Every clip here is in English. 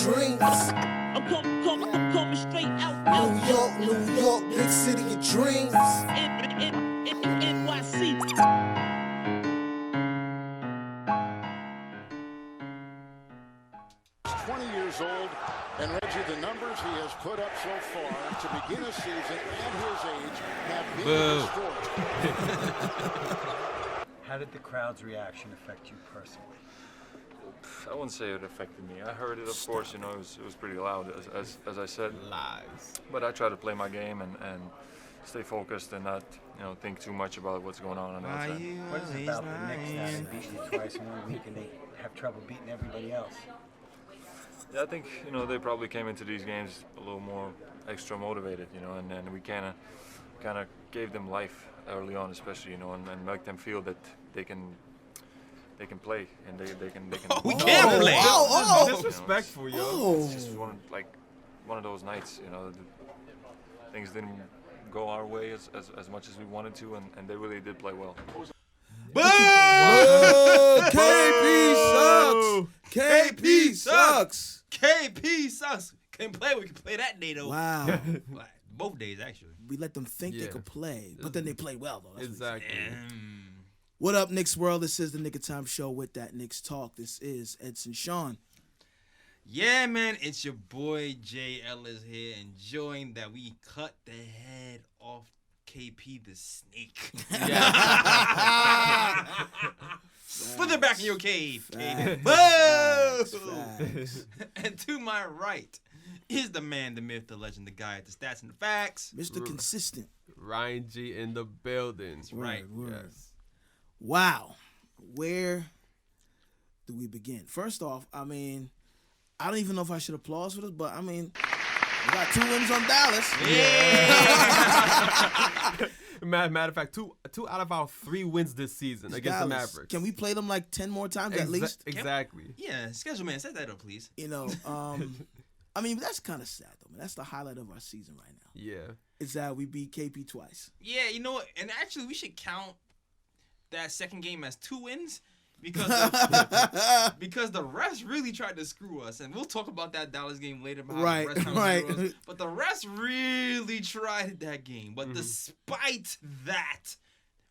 dreams. I'm coming straight out. New York, big city of dreams. NYC. 20 years old, and Reggie, the numbers he has put up so far to begin a season at his age have been destroyed. How did the crowd's reaction affect you personally? I wouldn't say it affected me. I heard it, of course, it was pretty loud, as I said. Lies. But I try to play my game and stay focused and not, think too much about what's going on the outside. What is it about the Knicks that have beaten you twice in 1 week and they have trouble beating everybody else? Yeah, I think, they probably came into these games a little more extra motivated, and we kind of gave them life early on, especially, and make them feel that they can play and they can. We can play. Disrespectful, yo. It's just one of those nights, things didn't go our way as much as we wanted to, and they really did play well. Boo! KP sucks. KP sucks. Couldn't play. We can play that day though. Wow. Both days actually. We let them think they could play, but then they play well though. That's Exactly. What up, Knicks World? This is the Knick of Time Show with that Knicks Talk. This is Edson Sean. Yeah, man, it's your boy Jay Ellis here, enjoying that we cut the head off KP the Snake. Put it back in your cave, KP. Facts. And to my right is the man, the myth, the legend, the guy at the stats and the facts. Mr. Consistent. Ryan G in the building. That's right. Word. Yes. Wow. Where do we begin? First off, I don't even know if I should applaud for this, but we got 2 wins on Dallas. Yeah. Matter of fact, two out of our 3 wins this season against the Dallas. Mavericks. Can we play them like 10 more times at least? Exactly. Yeah, schedule man, set that up, please. That's kind of sad though, man. That's the highlight of our season right now. Yeah. It's that we beat KP twice. Yeah, you know what? And actually, we should count that second game as 2 wins because because the refs really tried to screw us, and we'll talk about that Dallas game later. About how the refs tried to screw us. But the refs really tried that game. But despite that,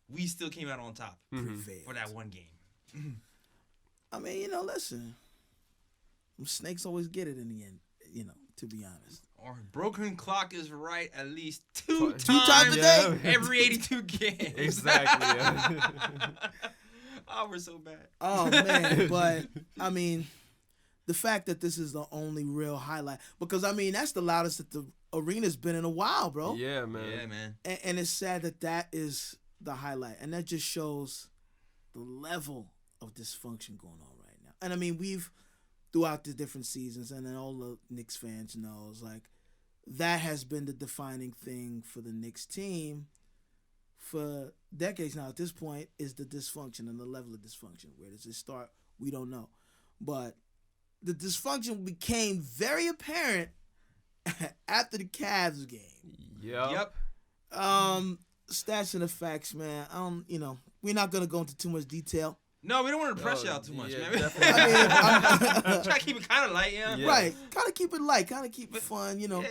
we still came out on top for that one game. Listen, them snakes always get it in the end. To be honest. Our broken clock is right at least two times a day. Every 82 games. Exactly. Yeah. Oh, we're so bad. Oh, man. But, the fact that this is the only real highlight. Because, that's the loudest that the arena's been in a while, bro. Yeah, man. Yeah, man. And it's sad that is the highlight. And that just shows the level of dysfunction going on right now. And, we've, throughout the different seasons, and then all the Knicks fans knows, that has been the defining thing for the Knicks team for decades now. At this point, is the dysfunction and the level of dysfunction. Where does it start? We don't know. But the dysfunction became very apparent after the Cavs game. Yep. Stats and the facts, man. We're not going to go into too much detail. No, we don't want to press y'all too much, man. Try to keep it kind of light, yeah. Right, kind of keep it light, kind of keep it fun, Yeah.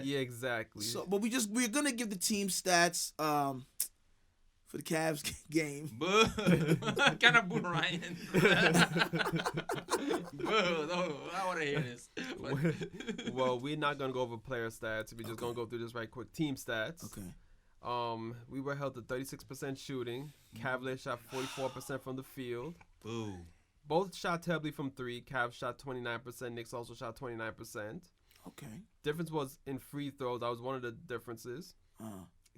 Yeah, exactly. So, but we're gonna give the team stats for the Cavs game. Boo! Kind of boo Ryan. Boo! No, I want to hear this. Well, we're not gonna go over player stats. We're just gonna go through this right quick. Team stats. Okay. We were held to 36% shooting. Cavaliers shot 44% from the field. Boo. Both shot terribly from 3. Cavs shot 29%. Knicks also shot 29%. Okay. Difference was in free throws. That was one of the differences.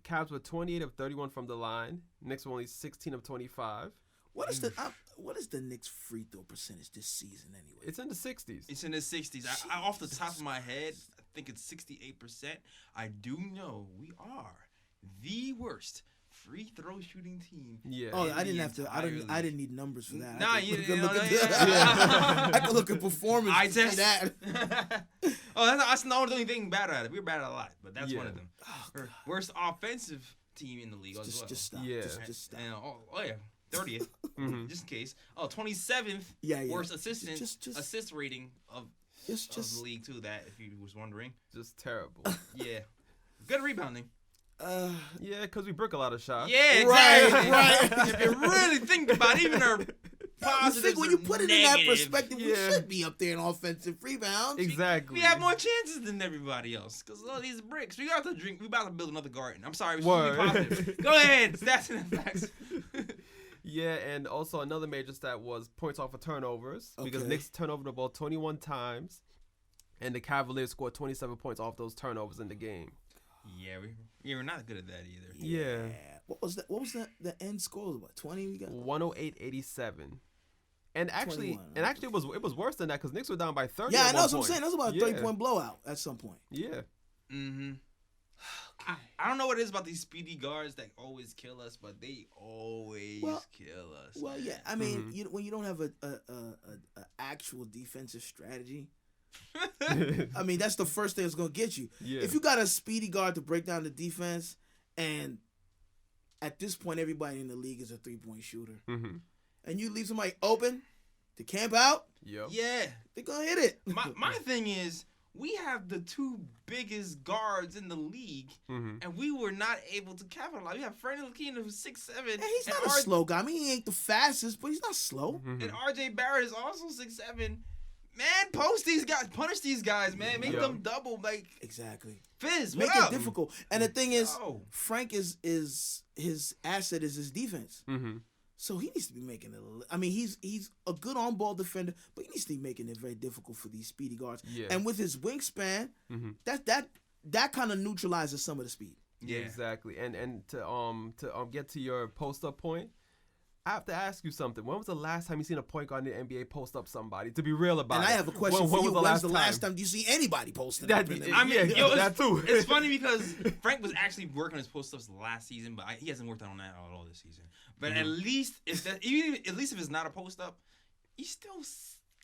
Cavs were 28 of 31 from the line. Knicks were only 16 of 25. What is the Knicks free throw percentage this season anyway? It's in the 60s. It's in the 60s. I off the top of my head, I think it's 68%. I do know we are the worst free throw shooting team. Yeah. Oh, I didn't need numbers for that. Nah, I can look at performance. I to see just that. that's not the only thing bad at it. We're bad at a lot, but that's one of them. Worst offensive team in the league as well. Just stop. Yeah. Just stop. And, 30th, just in case. 27th worst assist rating of of the league too. That if you was wondering, Just terrible. yeah, good rebounding. Yeah, because we break a lot of shots. Yeah, exactly. Right. If you really think about it, even our You positives think when you are put it in that negative. perspective, we should be up there in offensive rebounds. Exactly. We have more chances than everybody else because all these bricks. We got to drink. We about to build another garden. I'm sorry. We should be positive. Go ahead. Stats and facts. Yeah, and also another major stat was points off of turnovers because Knicks turned over the ball 21 times, and the Cavaliers scored 27 points off those turnovers in the game. Yeah, we're not good at that either. Yeah. What was that? What was that? The end score was what? 20? We got 108-87. And actually, 21, it was worse than that because Knicks were down by 30. Yeah, I at know one what I'm point. saying. That was about a 30-point blowout at some point. Yeah. Mm-hmm. I don't know what it is about these speedy guards that always kill us, but they always kill us. Well, man. yeah. I mean, when you don't have a actual defensive strategy, I mean, that's the first thing that's gonna get you. Yeah. If you got a speedy guard to break down the defense, and at this point everybody in the league is a 3-point shooter, and you leave somebody open to camp out, Yep. Yeah. they're gonna hit it. My thing is, we have the two biggest guards in the league, and we were not able to capitalize. We have Freddie Lakina, who's 6'7". And he's not a slow guy. I mean, he ain't the fastest, but he's not slow. And RJ Barrett is also 6'7". Man, post these guys, punish these guys, man. Make them double, like Exactly. Fizz. Make What it up? difficult. And the thing is, Yo. Frank is his asset is his defense. So he needs to be making it. I mean, he's a good on-ball defender, but he needs to be making it very difficult for these speedy guards. Yeah. And with his wingspan, that kind of neutralizes some of the speed. Yeah. Exactly. And to get to your post up point, I have to ask you something. When was the last time you seen a point guard in the NBA post up somebody? To be real about And it. I have a question for when you. was When's the last time you see anybody posting That- up in the I mean, Yeah, yo, that too. it's funny because Frank was actually working on his post-ups last season, but he hasn't worked on that at all this season. But at least if it's not a post-up, he still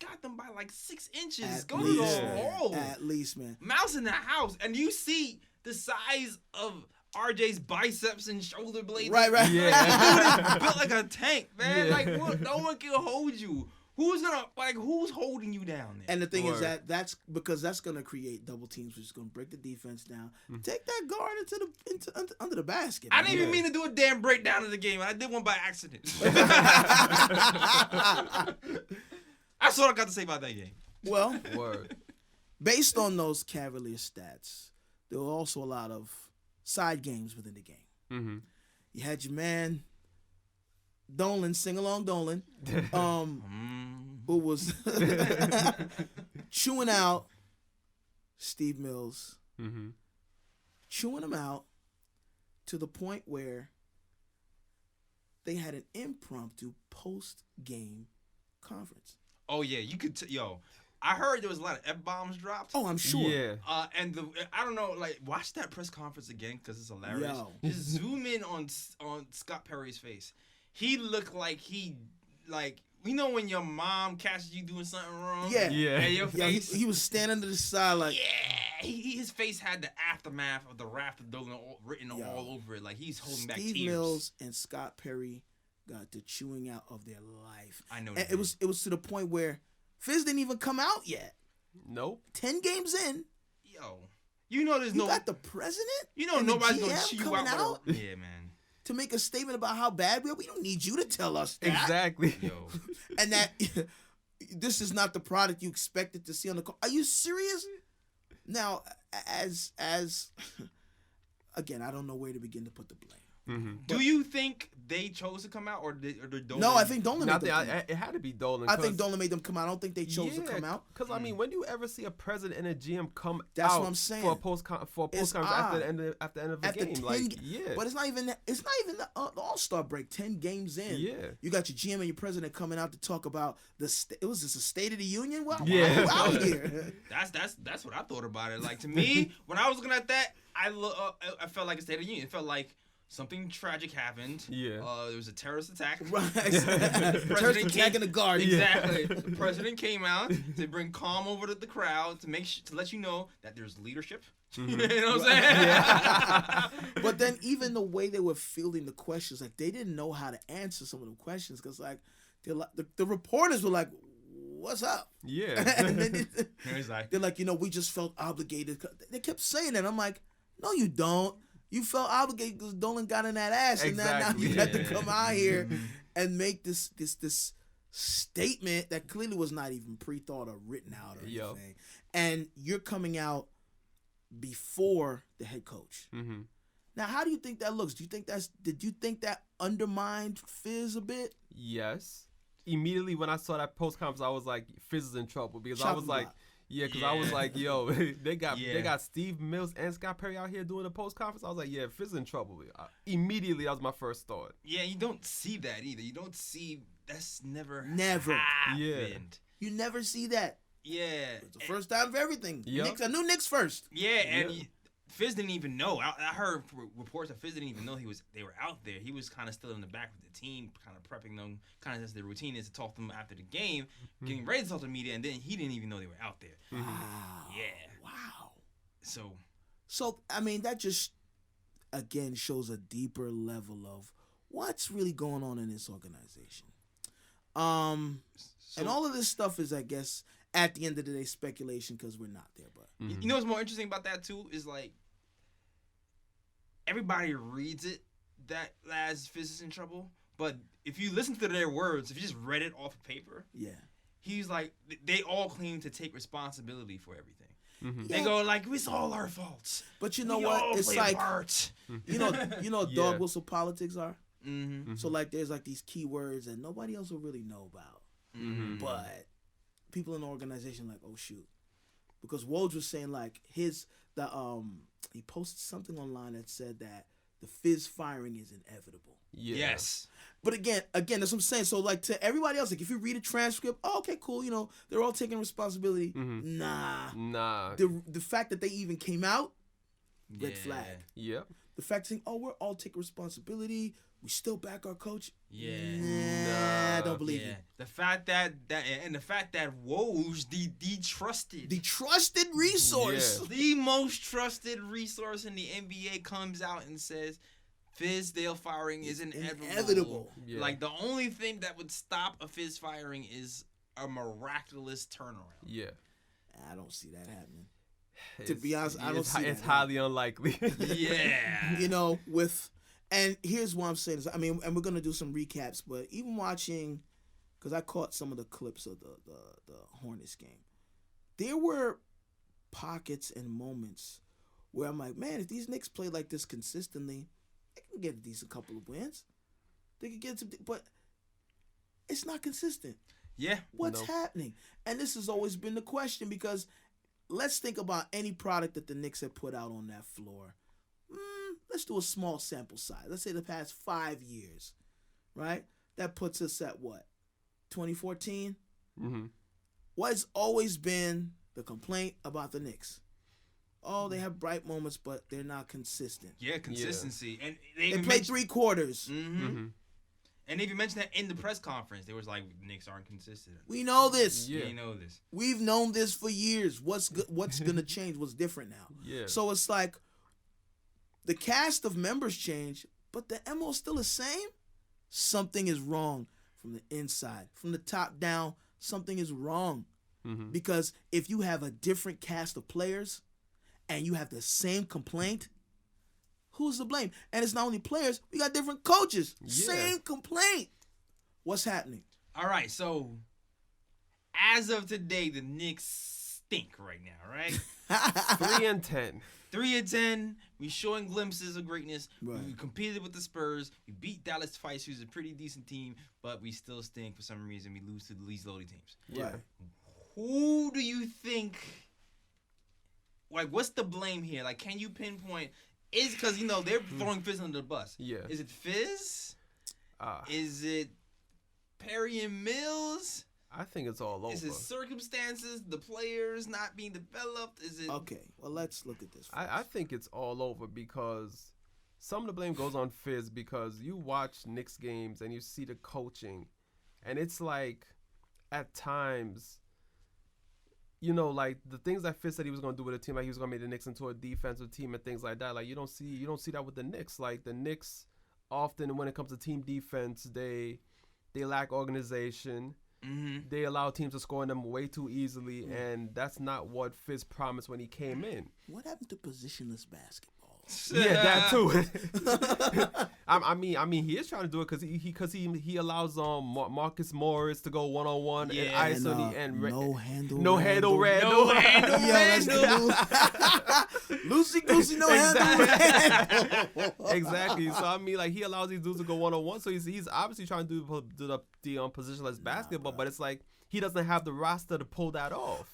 got them by like 6 inches. At Go to least, the hole. At least, man. Mouse in the house, and you see the size of RJ's biceps and shoulder blades. Right. Yeah. Built like a tank, man. Yeah. Like what? No one can hold you. Who's holding you down there? And the thing is that's because that's gonna create double teams, which is gonna break the defense down. Take that guard into under the basket. I didn't even mean to do a damn breakdown of the game. I did one by accident. That's all I got to say about that game. Well, Word. based on those Cavalier stats, there were also a lot of side games within the game. You had your man Dolan, sing along Dolan, who was chewing out Steve Mills, chewing him out to the point where they had an impromptu post-game conference. Oh yeah, you could. I heard there was a lot of F-bombs dropped. Oh, I'm sure. Yeah. And I don't know, like watch that press conference again because it's hilarious. Yo. Just zoom in on Scott Perry's face. He looked like you know when your mom catches you doing something wrong. Yeah. Yeah. And your Yeah, face. he was standing to the side like, His face had the aftermath of the wrath of Dolan written all over it. Like he's holding back Steve tears. Mills and Scott Perry got the chewing out of their life. I know. And it was to the point where Fizz didn't even come out yet. Nope. 10 games in, you know there's you got the president. You know and the nobody's gonna GM chew you coming out. Yeah, man. to make a statement about how bad we are. We don't need you to tell us that. Exactly. Yo. And that this is not the product you expected to see on the court. Are you serious? Now, as again, I don't know where to begin to put the blame. Do you think they chose to come out, or did Dolan? No, I think Dolan made them come out. It had to be Dolan. I think Dolan made them come out. I don't think they chose to come out. Because I mean, when do you ever see a president and a GM come That's out what I'm saying. for a post conference after the end of the game? 10, Like, yeah. But it's not even the All-Star break. 10 games in. Yeah. You got your GM and your president coming out to talk about it was just a State of the Union. Well, Yeah. why are you out here? That's what I thought about it. Like to me, when I was looking at that, I felt like a State of the Union. It felt like something tragic happened. Yeah. There was a terrorist attack. Right. Terrorist attack in the garden. Exactly. The president came out to bring calm over to the crowd to to let you know that there's leadership. You know what I'm saying? Yeah. But then even the way they were fielding the questions, like they didn't know how to answer some of the questions because like the reporters were like, what's up? Yeah. And then He's like, they're like, we just felt obligated. They kept saying that. I'm like, no, you don't. You felt obligated because Dolan got in that ass, and now you had to come out here and make this statement that clearly was not even pre-thought or written out or anything. And you're coming out before the head coach. Mm-hmm. Now, how do you think that looks? Did you think that undermined Fizz a bit? Yes. Immediately when I saw that post conference, I was like, Fizz is in trouble because I was like, I was like, yo, they got Steve Mills and Scott Perry out here doing the post conference. I was like, yeah, Fizz in trouble. Immediately, that was my first thought. Yeah, you don't see that either. You don't see that's never happened. Yeah. You never see that. Yeah, it's the first time for everything. Yep. I knew Knicks first. Yeah, and Fizz didn't even know. I heard reports that Fizz didn't even know they were out there. He was kind of still in the back with the team, kind of prepping them, kind of as the routine is to talk to them after the game, getting ready to talk to the media, and then he didn't even know they were out there. Wow. Yeah. Wow. So I mean, that just again shows a deeper level of what's really going on in this organization. And all of this stuff is, I guess, at the end of the day, speculation because we're not there. But you know what's more interesting about that too is like everybody reads it that Laz Fizz is in trouble, but if you listen to their words, if you just read it off of paper, he's like they all claim to take responsibility for everything. Mm-hmm. They go like it's all our faults. But you know what? It's like you know what dog whistle politics are. Mm-hmm. So like there's like these keywords that nobody else will really know about, but people in the organization like, oh shoot, because Woj was saying like he posted something online that said that the Fizz firing is inevitable. Yeah. Yes. But again, that's what I'm saying. So like to everybody else, like if you read a transcript, oh, okay, cool, they're all taking responsibility. Mm-hmm. Nah. The fact that they even came out, red flag. Yep. The fact saying, oh, we're all taking responsibility. We still back our coach. Yeah. Nah, I don't believe it. The fact that Woj, the trusted resource, the most trusted resource in the NBA, comes out and says Fizdale firing is inevitable. Yeah. Like the only thing that would stop a Fizz firing is a miraculous turnaround. Yeah. I don't see that happening. To be honest, I don't see that. It's highly unlikely. Yeah. And here's what I'm saying is, I mean, and we're gonna do some recaps, but even watching, because I caught some of the clips of the Hornets game, there were pockets and moments where I'm like, man, if these Knicks play like this consistently, they can get a decent couple of wins. They can get some, but it's not consistent. Yeah. What's happening? And this has always been the question, because let's think about any product that the Knicks have put out on that floor. Let's do a small sample size. Let's say the past 5 years, right? That puts us at what? 2014? Mm-hmm. What's always been the complaint about the Knicks? Oh, they have bright moments, but they're not consistent. Yeah, consistency. Yeah. And they play 3 quarters. Mm-hmm. And they even mentioned that in the press conference. They was like, Knicks aren't consistent. We know this. Yeah. We know this. We've known this for years. What's going to change? What's different now? Yeah. So it's like, the cast of members change, but the MO is still the same. Something is wrong from the inside. From the top down, something is wrong. Mm-hmm. Because if you have a different cast of players and you have the same complaint, who's to blame? And it's not only players, we got different coaches. Yeah. Same complaint. What's happening? All right, so as of today, the Knicks stink right now, right? 3-10. 3-10. We showing glimpses of greatness. Right. We competed with the Spurs. We beat Dallas twice, who's a pretty decent team, but we still stink for some reason. We lose to the least loaded teams. Yeah. Who do you think? Like, what's the blame here? Like, can you pinpoint? Is because they're throwing Fizz under the bus. Yeah. Is it Fizz? Is it Perry and Mills? I think it's all over. Is it circumstances, the players not being developed? Is it okay? Well, let's look at this. I think it's all over because some of the blame goes on Fizz, because you watch Knicks games and you see the coaching, and it's like at times, like the things that Fizz said he was going to do with the team, like he was going to make the Knicks into a defensive team and things like that. Like you don't see that with the Knicks. Like the Knicks often, when it comes to team defense, they lack organization. they allow teams to score on them way too easily, and that's not what Fizz promised when he came in. What happened to positionless basketball? Yeah, that too. I mean, he is trying to do it because he allows Marcus Morris to go 1-on-1 and ISO and no handle, no handle, No handle, Loosey goosey, no handle. Exactly. So I mean, like, he allows these dudes to go 1-on-1. So he's obviously trying to do the positionless basketball, but it's like he doesn't have the roster to pull that off.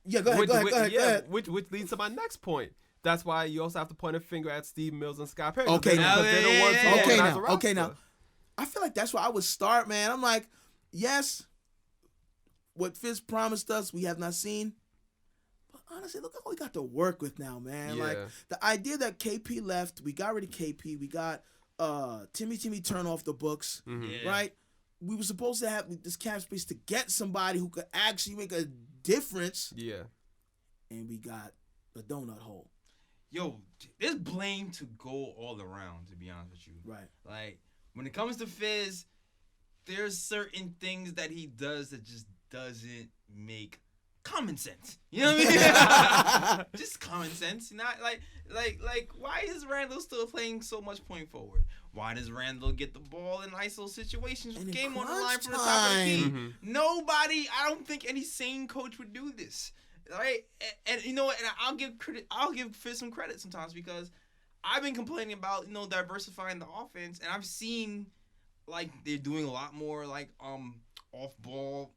Yeah, go ahead. Which leads to my next point. That's why you also have to point a finger at Steve Mills and Scott Perry. Okay, now. Now. I feel like that's where I would start, man. I'm like, yes, what Fizz promised us, we have not seen. But honestly, look at what we got to work with now, man. Yeah. Like, the idea that KP left, we got rid of KP. We got Timmy Turn off the books, right? We were supposed to have this cap space to get somebody who could actually make a difference. Yeah. And we got the donut hole. Yo, there's blame to go all around, to be honest with you. Right. Like, when it comes to Fizz, there's certain things that he does that just doesn't make common sense. You know what I mean? Just common sense. Not like why is Randall still playing so much point forward? Why does Randall get the ball in ISO situations with game on the line from the top of the key? Nobody, I don't think any sane coach would do this. Right, and you know what? And I'll give Fizz some credit sometimes because I've been complaining about diversifying the offense, and I've seen like they're doing a lot more like off ball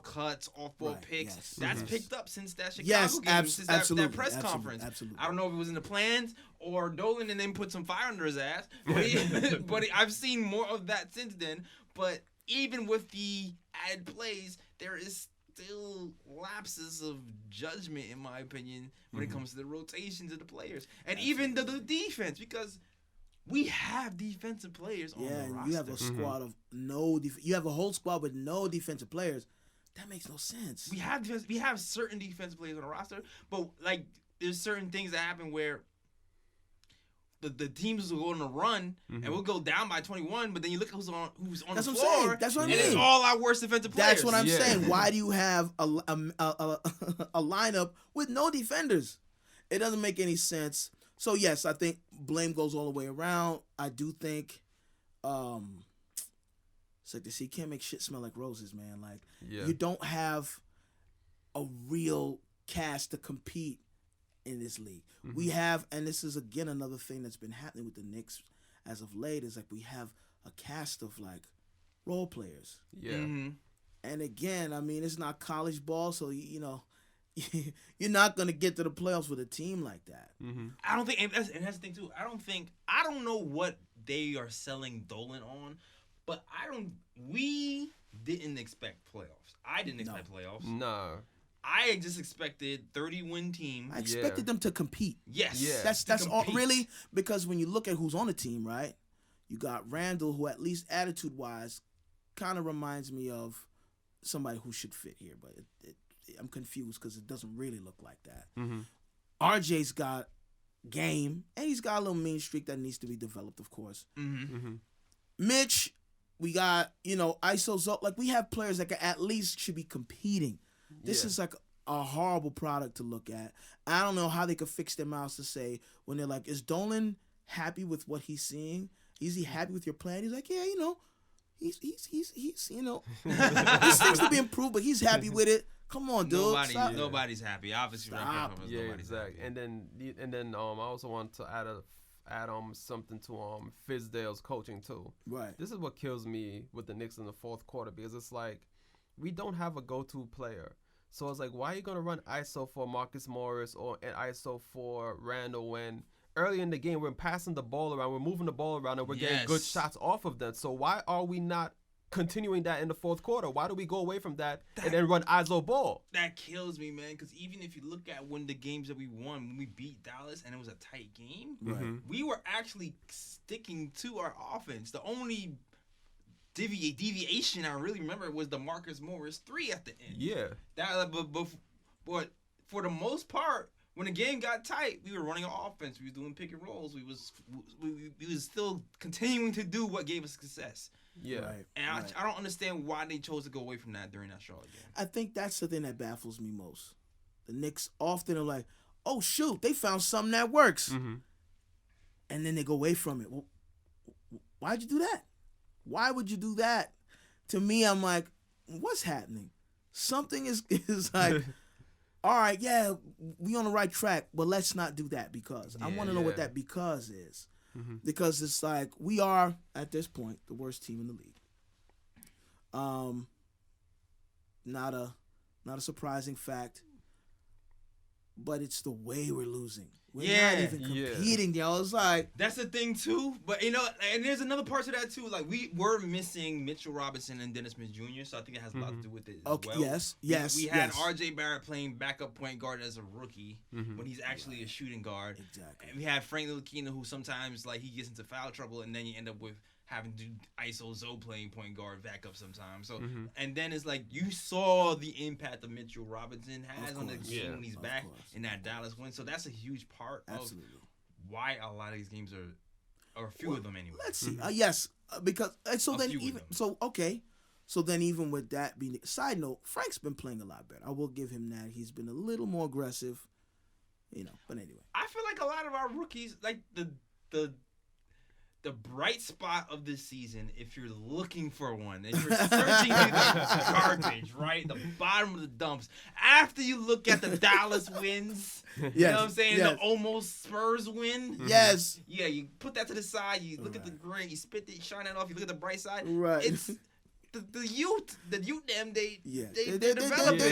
cuts, off ball picks. Yes. That's picked up since that Chicago game, since that press conference. Absolutely. I don't know if it was in the plans or Dolan and then put some fire under his ass, but I've seen more of that since then. But even with the added plays, there is still lapses of judgment, in my opinion, when it comes to the rotations of the players. And even the defense, because we have defensive players on the roster. Yeah, you have a squad of you have a whole squad with no defensive players. That makes no sense. We have certain defensive players on the roster, but like there's certain things that happen where the teams will go on a run and we'll go down by 21, but then you look at who's on That's the what floor. I'm saying. That's what I mean. And it's all our worst defensive players. That's what I'm saying. Why do you have a lineup with no defenders? It doesn't make any sense. So yes, I think blame goes all the way around. I do think it's like you can't make shit smell like roses, man. Like you don't have a real cast to compete in this league. We have, and this is again another thing that's been happening with the Knicks as of late, is like we have a cast of like role players. Yeah. And again, I mean, it's not college ball, so you know, you're not gonna get to the playoffs with a team like that. I don't think, and that's the thing too. I don't know what they are selling Dolan on, but we didn't expect playoffs. I didn't expect playoffs. No. I just expected 30-win team. I expected them to compete. Yes. Yeah. That's all really, because when you look at who's on the team, right? You got Randall, who at least attitude-wise kind of reminds me of somebody who should fit here, but I'm confused because it doesn't really look like that. RJ's got game, and he's got a little mean streak that needs to be developed, of course. Mitch, we got, ISO's up. Like, we have players that at least should be competing. This is like a horrible product to look at. I don't know how they could fix their mouths to say when they're like, is Dolan happy with what he's seeing? Is he happy with your plan? He's like, yeah, he's these things to be improved, but he's happy with it. Come on, dude. Nobody's happy. Obviously, nobody's exactly. happy. And then I also want to add something to Fizdale's coaching too. Right. This is what kills me with the Knicks in the fourth quarter, because it's like we don't have a go-to player. So it's like, why are you going to run ISO for Marcus Morris or an ISO for Randall when early in the game we're passing the ball around, we're moving the ball around, and we're getting good shots off of them? So why are we not continuing that in the fourth quarter? Why do we go away from that and then run ISO ball? That kills me, man, because even if you look at one of the games that we won, when we beat Dallas and it was a tight game, we were actually sticking to our offense. The only deviation I really remember was the Marcus Morris 3 at the end. Yeah. But for the most part, when the game got tight, we were running an offense. We was doing pick and rolls. We was still continuing to do what gave us success. Yeah. Right. And I don't understand why they chose to go away from that during that Charlotte game. I think that's the thing that baffles me most. The Knicks often are like, oh, shoot, they found something that works. Mm-hmm. And then they go away from it. Well, why'd you do that? Why would you do that? To me, I'm like, what's happening? Something is like, all right, yeah, we on the right track, but let's not do that because. I want to know what that because is. Mm-hmm. Because it's like, we are, at this point, the worst team in the league. Not a surprising fact, but it's the way we're losing. We're not even competing, yo. It's like, that's the thing too. But and there's another part to that too. Like we were missing Mitchell Robinson and Dennis Smith Jr., so I think it has a lot to do with it as well. Yes. We had R.J. Barrett playing backup point guard as a rookie when he's actually a shooting guard. Exactly. And we had Frank Ntilikina, who sometimes like he gets into foul trouble, and then you end up with having to do ISO Zoe playing point guard backup sometimes. So and then it's like you saw the impact of Mitchell Robinson has on the team when he's back in that Dallas win. So that's a huge part of why a lot of these games or a few of them anyway. Let's see. Yes, because so then even with that being side note, Frank's been playing a lot better. I will give him that. He's been a little more aggressive, But anyway, I feel like a lot of our rookies, like the bright spot of this season, if you're looking for one, and you're searching through the garbage, right? The bottom of the dumps. After you look at the Dallas wins, you know what I'm saying? The almost Spurs win. Yes. Yeah, you put that to the side, you look at the gray, you spit it, shine that off, you look at the bright side. Right. It's the youth, they're developing.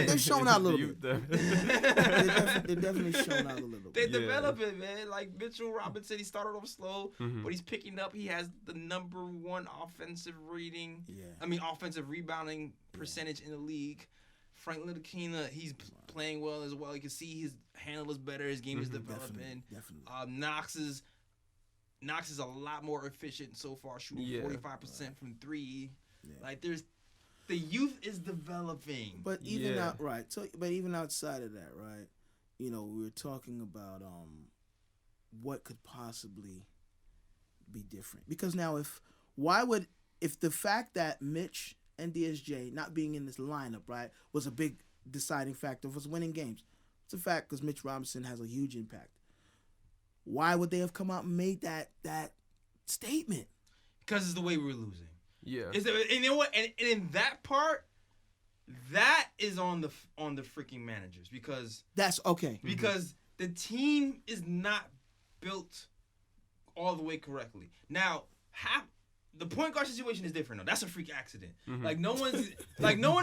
They're showing out a little bit. They're definitely showing out a little bit. They're developing, man. Like Mitchell Robinson, he started off slow, but he's picking up. He has the #1 offensive rating. Yeah. I mean, offensive rebounding percentage in the league. Frank Ntilikina, he's playing well as well. You can see his handle is better. His game is developing. Definitely. Knox is a lot more efficient so far, shooting 45% from three. Yeah. Like the youth is developing. But even even outside of that, right? We were talking about what could possibly be different. Because now if the fact that Mitch and DSJ not being in this lineup, right, was a big deciding factor for us winning games. It's a fact because Mitch Robinson has a huge impact. Why would they have come out and made that statement? Because it's the way we were losing. Yeah. And you know what? And in that part, that is on the freaking managers because that's okay. Because the team is not built all the way correctly. Now, the point guard situation is different though. That's a freak accident. Like no one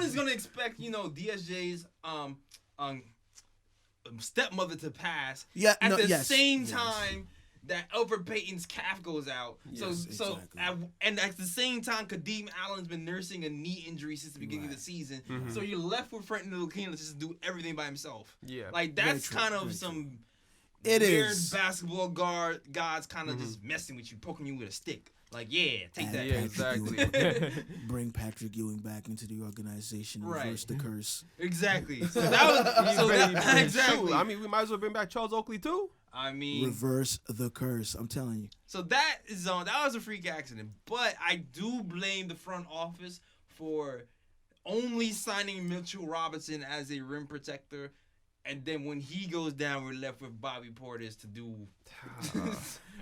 is gonna expect, DSJ's stepmother to pass at the same time that Elfrid Payton's calf goes out. And at the same time, Kadeem Allen's been nursing a knee injury since the beginning of the season. So you're left with Frank Ntilikina to just do everything by himself. Yeah, like that's kind of some weird basketball gods kind of just messing with you, poking you with a stick. Like, take that. Yeah, exactly. Bring Patrick Ewing back into the organization. Reverse the curse. Exactly. So that was exactly. I mean, we might as well bring back Charles Oakley too. I mean, reverse the curse. I'm telling you. So that was a freak accident, but I do blame the front office for only signing Mitchell Robinson as a rim protector, and then when he goes down, we're left with Bobby Portis to do.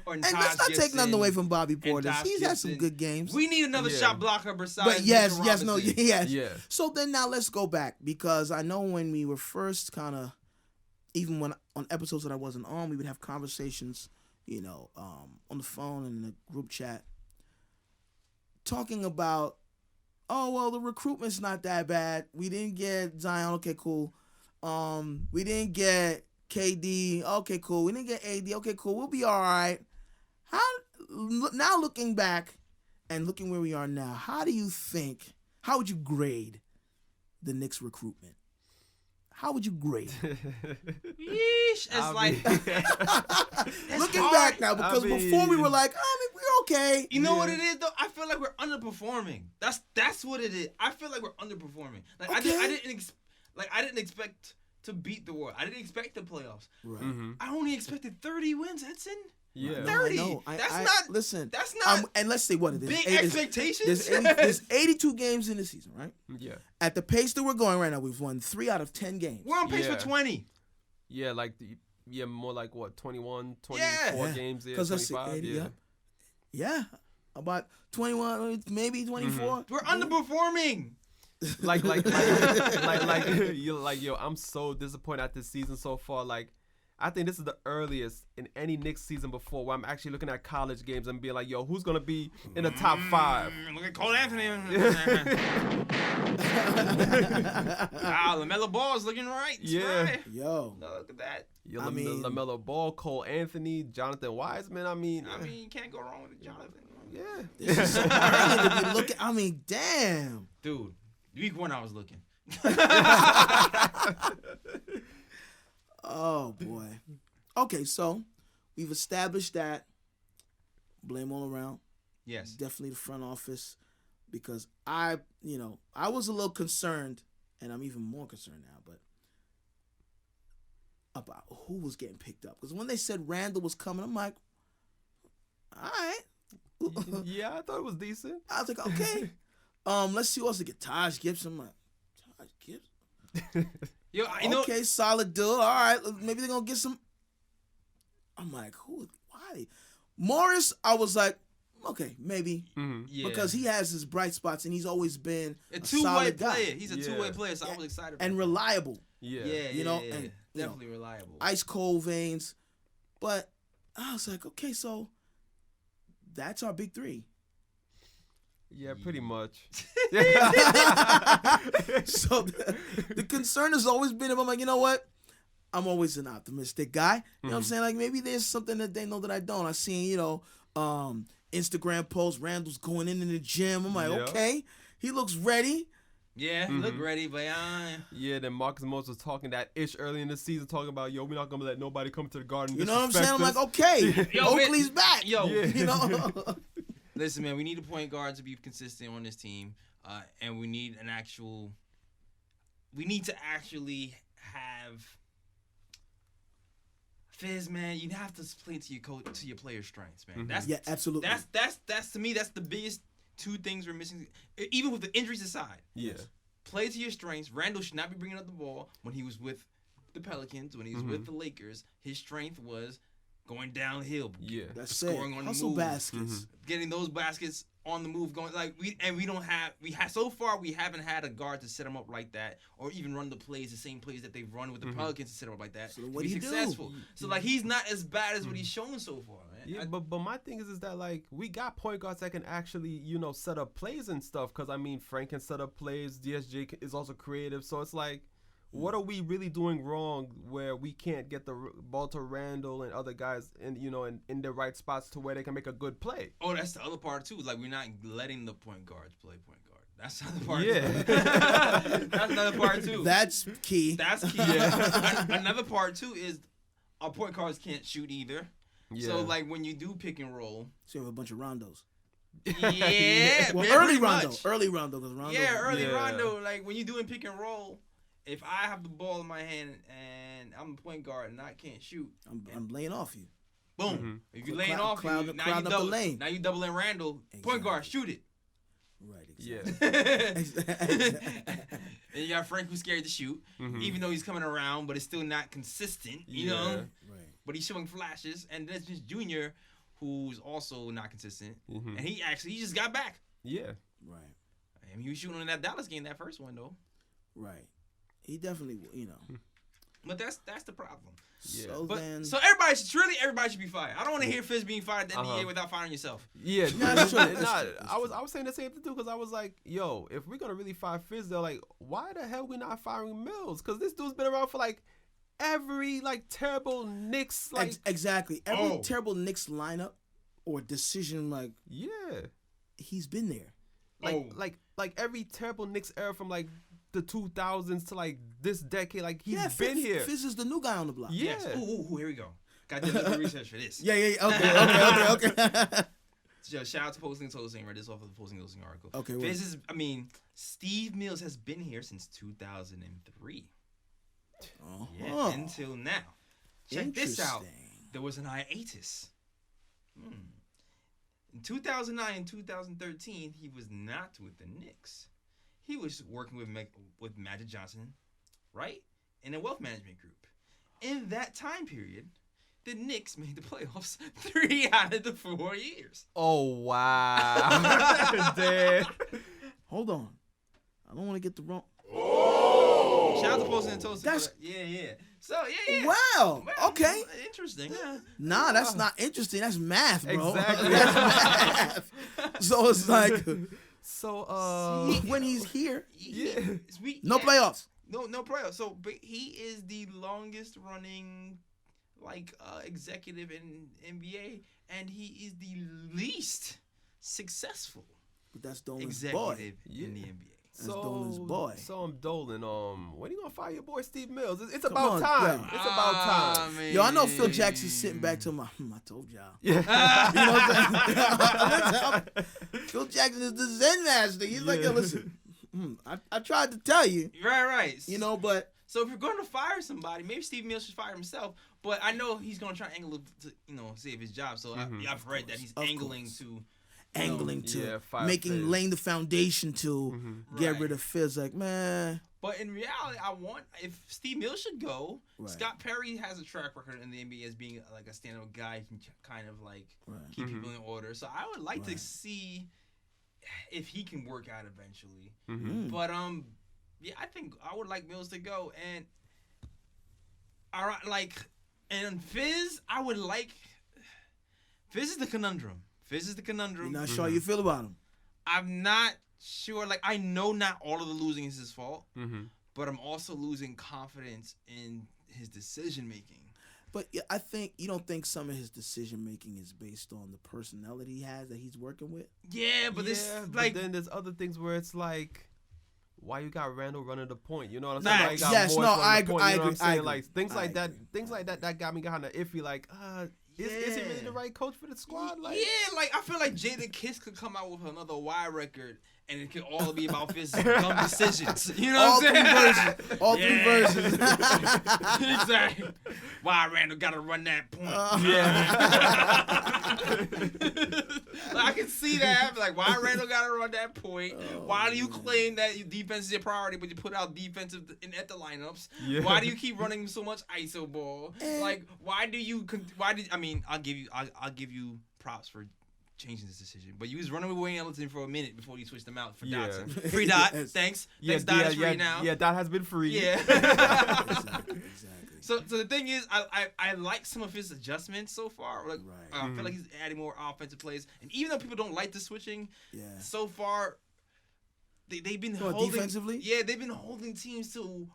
And let's not take nothing away from Bobby Portis. He's had some good games. We need another shot blocker besides. But yes. So then now let's go back because I know when we were first kind of. Even when on episodes that I wasn't on, we would have conversations, on the phone and in the group chat, talking about, the recruitment's not that bad. We didn't get Zion. Okay, cool. We didn't get KD. Okay, cool. We didn't get AD. Okay, cool. We'll be all right. Now looking back and looking where we are now, how would you grade the Knicks recruitment? How would you grade it? Yeesh. It's looking back now, because before we were like, we're okay. You know what it is though? I feel like we're underperforming. That's what it is. I feel like we're underperforming. Like I didn't expect to beat the world. I didn't expect the playoffs. Right. I only expected 30 wins, Edson. Yeah. 30. No, I know. That's not. Listen. That's not. And let's say what it is. Big expectations. There's 82 games in the season, right? Yeah. At the pace that we're going right now, we've won 3 out of 10 games. We're on pace Yeah. for 20. Yeah, like more like what, 21, 24 Yeah. games there, 'Cause let's see, 25. 80, Yeah. Yeah. About 21, maybe 24. We're underperforming. Yo, I'm so disappointed at this season so far. Like, I think this is the earliest in any Knicks season before where I'm actually looking at college games and being like, yo, who's gonna be in the top 5? Look at Cole Anthony. Wow, LaMelo Ball is looking right. It's Yeah. right. Yo. Look at that. Yo, I mean- LaMelo Ball, Cole Anthony, Jonathan Wiseman. I mean, You can't go wrong with Jonathan. yeah. This is so early to be looking. I mean, damn. Dude, week 1 I was looking. Oh, boy. Okay, so we've established that blame all around. Yes. Definitely the front office, because I was a little concerned, and I'm even more concerned now, but about who was getting picked up. Because when they said Randall was coming, I'm like, all right. Yeah, I thought it was decent. I was like, okay. Let's see who else to get. Taj Gibson. I'm like, Taj Gibson? Yo, Okay, solid deal. All right, maybe they're going to get some. I'm like, who? Why? Morris, I was like, okay, maybe. yeah. Because he has his bright spots, and he's always been a solid two-way guy. player. He's a Yeah. two-way player, so I was excited about And that. reliable. Yeah. You know, and, you know, definitely reliable. Ice cold veins. But I was like, okay, so that's our big 3. Yeah, pretty much. So the concern has always been, if I'm like, you know what? I'm always an optimistic guy. You know what I'm saying? Like, maybe there's something that they know that I don't. I seen, Instagram posts, Randall's going in the gym. I'm like, Yeah. okay, he looks ready. Yeah, he looked ready, but Yeah, then Marcus Morris was talking that ish early in the season, talking about, yo, we're not going to let nobody come to the Garden. You know what I'm saying? I'm disrespect like, us. okay, Yo, Oakley's back. Yo, Yeah. You know? listen, man, we need a point guard to be consistent on this team, and we need to actually have Fizz, man. You have to play to your players' strengths, man. That's Yeah, absolutely. That's to me, that's the biggest 2 things we're missing, even with the injuries aside. Yeah. Play to your strengths. Randall should not be bringing up the ball. When he was with the Pelicans, when he was with the Lakers, his strength was going downhill. Yeah. That's Scoring it. on the Hustle move. baskets. Getting those baskets on the move, going so far we haven't had a guard to set them up like that, or even run the same plays that they've run with the Pelicans to set them up like that. So to what be do you do? successful. So like he's not as bad as what he's shown so far, man. Yeah, but my thing is that, like, we got point guards that can actually, set up plays and stuff. Because, I mean, Frank can set up plays. DSJ is also creative. So it's like, what are we really doing wrong where we can't get the ball to Randall and other guys in the right spots to where they can make a good play? Oh, that's the other part too. Like, we're not letting the point guards play point guard. That's the other part. Yeah. Too. That's another part too. That's key. That's key. Another part too is our point guards can't shoot either. Yeah. So like when you do pick and roll, So you have a bunch of rondos. yeah, Well, man, early pretty rondo. much. Early rondo. Because rondo. Yeah, early Yeah. rondo. Like when you're doing pick and roll, if I have the ball in my hand and I'm a point guard and I can't shoot, I'm laying off you. boom. If you're laying Crowd- off, crowd- you, now crowd you up the double. lane. Now you doubling Randall. Point guard, shoot it. Right, Yeah. exactly. And you got Frank who's scared to shoot, even though he's coming around, but it's still not consistent, you know? Right. But he's showing flashes. And there's just Junior, who's also not consistent. And he just got back. Yeah. Right. I mean, he was shooting in that Dallas game, that first one, though. Right. He definitely, But that's the problem. Yeah. So Everybody should be fired. I don't want to hear Fizz being fired at the end of the year without firing yourself. Yeah, that's true. That's nah, true. That's I was saying the same thing too, because I was like, yo, if we're gonna really fire Fizz, they're like, why the hell we not firing Mills? Because this dude's been around for like every like terrible Knicks like exactly. Every terrible Knicks lineup or decision, like, yeah, he's been there. like every terrible Knicks era from like the 2000s to like this decade, like he's Yeah, been here. Fizz is the new guy on the block. Yeah. Yes. Ooh, here we go. Got to do a little research for this. Yeah. Okay. So, shout out to Posting Toasting. Read this off of the Posting Toasting article. Okay, Fizz Steve Mills has been here since 2003. Yeah, until now. Check this out. Interesting. There was an hiatus. In 2009 and 2013, he was not with the Knicks. He was working with Magic Johnson, right? In a wealth management group. In that time period, the Knicks made the playoffs 3 out of the 4 years. Oh, wow. Dead. Hold on. I don't want to get the wrong. Shout out to Poston and Toast. That's- Yeah. So, yeah. Wow. Okay. Interesting. Nah, that's not interesting. That's math, bro. Exactly. That's math. So it's like So, when he's here, no yeah. playoffs. No playoffs. So, but he is the longest running, executive in NBA, and he is the least successful But that's Dolan's executive boy. in the NBA. That's Dolan's boy. So I'm Dolan. When you gonna fire your boy Steve Mills? It's Come about on, time. yeah. It's about time. Man. Yo, I know Phil Jackson's sitting back to him. I told y'all. Yeah. You know what I'm saying? Phil Jackson is the Zen master. He's like, yo, listen, I tried to tell you. Right. You know, but So if you're going to fire somebody, maybe Steve Mills should fire himself. But I know he's going to try to angle to, save his job. So I've read that he's angling to. fire laying the foundation to get Right. rid of Phil. It's like, man. But in reality, if Steve Mills should go, Right. Scott Perry has a track record in the NBA as being like a stand-up guy who can kind of keep people in order. So I would like to see if he can work out eventually. But I think I would like Mills to go. And and Fizz, I would like. Fizz is the conundrum. You're not sure how you feel about him. I'm not sure. I know not all of the losing is his fault, but I'm also losing confidence in his decision making. But I think you don't think some of his decision making is based on the personality he has that he's working with. Yeah, but but then there's other things where it's like, why you got Randall running the point? You know what I'm Nah, saying? Why you got yes, Morris no, running I the point, agree, you know what I'm saying? I Like things agree, like I that, agree. things like that got me kind of iffy. Like, is he really the right coach for the squad? Like, I feel like Jada Kiss could come out with another Y record, and it could all be about his dumb decisions. You know All what three I'm saying? versions. All three versions. Exactly. Why Randall got to run that point? I can see that. Why Randall got to run that point? Why do you claim that your defense is your priority, but you put out defensive at the lineups? Yeah. Why do you keep running so much ISO ball? I'll give you props for changing this decision, but you was running with Wayne Ellington for a minute before you switched them out for Dotson. Free Dot, Yes. thanks. Thanks, Dot is free now. Yeah, Dot has been free. Yeah. Exactly. So the thing is, I like some of his adjustments so far. I feel like he's adding more offensive plays, and even though people don't like the switching, so far they've been holding defensively. Yeah, they've been holding teams to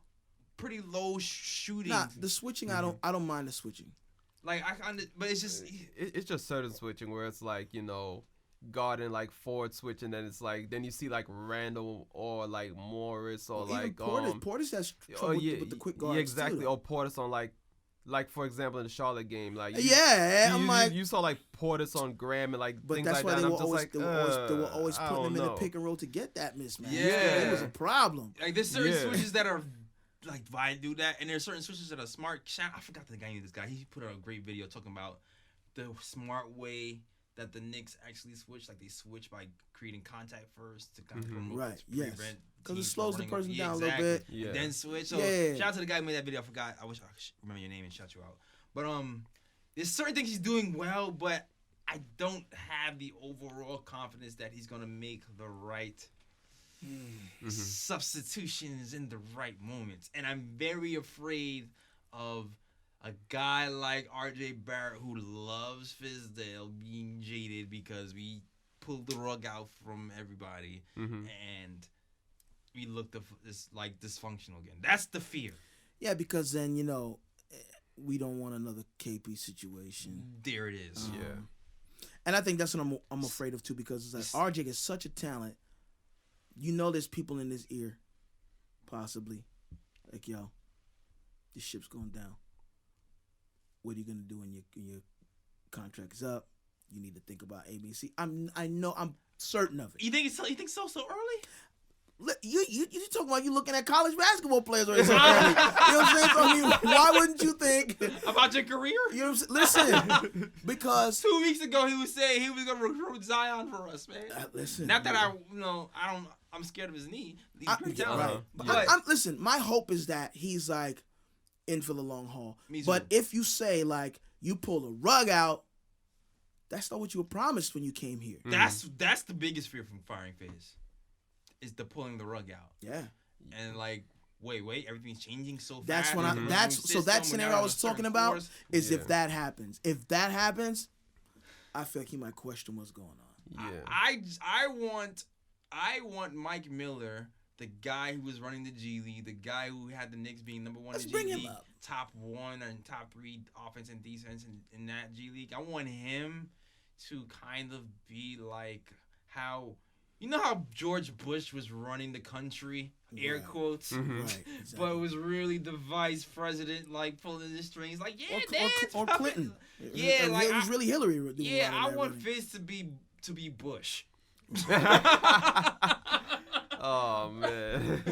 pretty low shooting. Nah, the switching, I don't mind the switching. But it's just It's just certain switching where it's like, guarding forward switch, and then it's then you see Randall or Morris or Even Portis has trouble with the quick guards. Yeah, exactly. Too. Or Portis on for example in the Charlotte game, you saw Portis on Graham and But things that's like why that. they were always I putting don't him in the know. pick and roll to get that mismatch. Yeah. It was a problem. there's certain switches that are why do that, and there's certain switches that are smart. I forgot the name of this guy. He put out a great video talking about the smart way that the Knicks actually switch. They switch by creating contact first to kind of prevent because it teams slows from the person running. down a Exactly. little bit. Yeah. And then switch. So shout out to the guy who made that video. I forgot. I wish I could remember your name and shout you out. But there's certain things he's doing well, but I don't have the overall confidence that he's gonna make the right substitutions in the right moments. And I'm very afraid of a guy like RJ Barrett who loves Fizdale being jaded because we pulled the rug out from everybody and we looked dysfunctional again. That's the fear. Yeah, because then we don't want another KP situation. There it is. And I think that's what I'm afraid of too, because it's RJ is such a talent. There's people in his ear, possibly, yo, this ship's going down. What are you gonna do when your contract is up? You need to think about ABC. I'm certain of it. You think so early? You talking about you looking at college basketball players or something? You know what I'm saying? So, I mean, why wouldn't you think about your career? You know what I'm saying? Listen, because 2 weeks ago he was saying he was gonna recruit Zion for us, man. Listen, not that I'm scared of his knee. He's pretty talented. Right. But listen, my hope is that he's like in for the long haul. But if you say like you pull a rug out, that's not what you were promised when you came here. That's the biggest fear from firing Fizz. Is the pulling the rug out. Yeah. And like, wait, everything's changing so fast. That's when that scenario I was talking about is if that happens. If that happens, I feel like he might question what's going on. Yeah. I want Mike Miller, the guy who was running the G League, the guy who had the Knicks being number 1 in the G League, top 1 and top 3 offense and defense in that G League. I want him to kind of be like how. You know how George Bush was running the country, air quotes, right, exactly. But it was really the vice president like pulling the strings, like or Clinton, yeah, like it was really Hillary. Yeah, I want Fizz to be Bush. Oh man.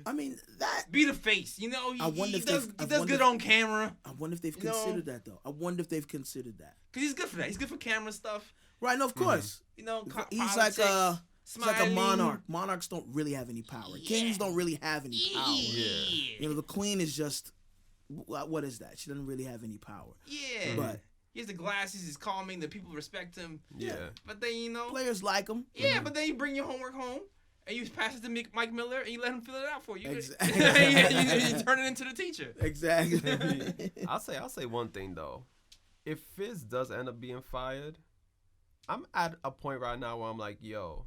I mean that be the face, you know. He does good on camera. I wonder if they've considered that though. I wonder if they've considered that. Cause he's good for that. He's good for camera stuff. Right, no, of course. You know, he's like a monarch. Monarchs don't really have any power. Yeah. Kings don't really have any power. Yeah. You know, the queen is just, what is that? She doesn't really have any power. Yeah. But he has the glasses. He's calming. The people respect him. Yeah. But then, you know. Players like him. Yeah, but then you bring your homework home. And you pass it to Mike Miller, and you let him fill it out for you. Exactly. you turn it into the teacher. Exactly. I'll say one thing though. If Fizz does end up being fired, I'm at a point right now where I'm like, yo,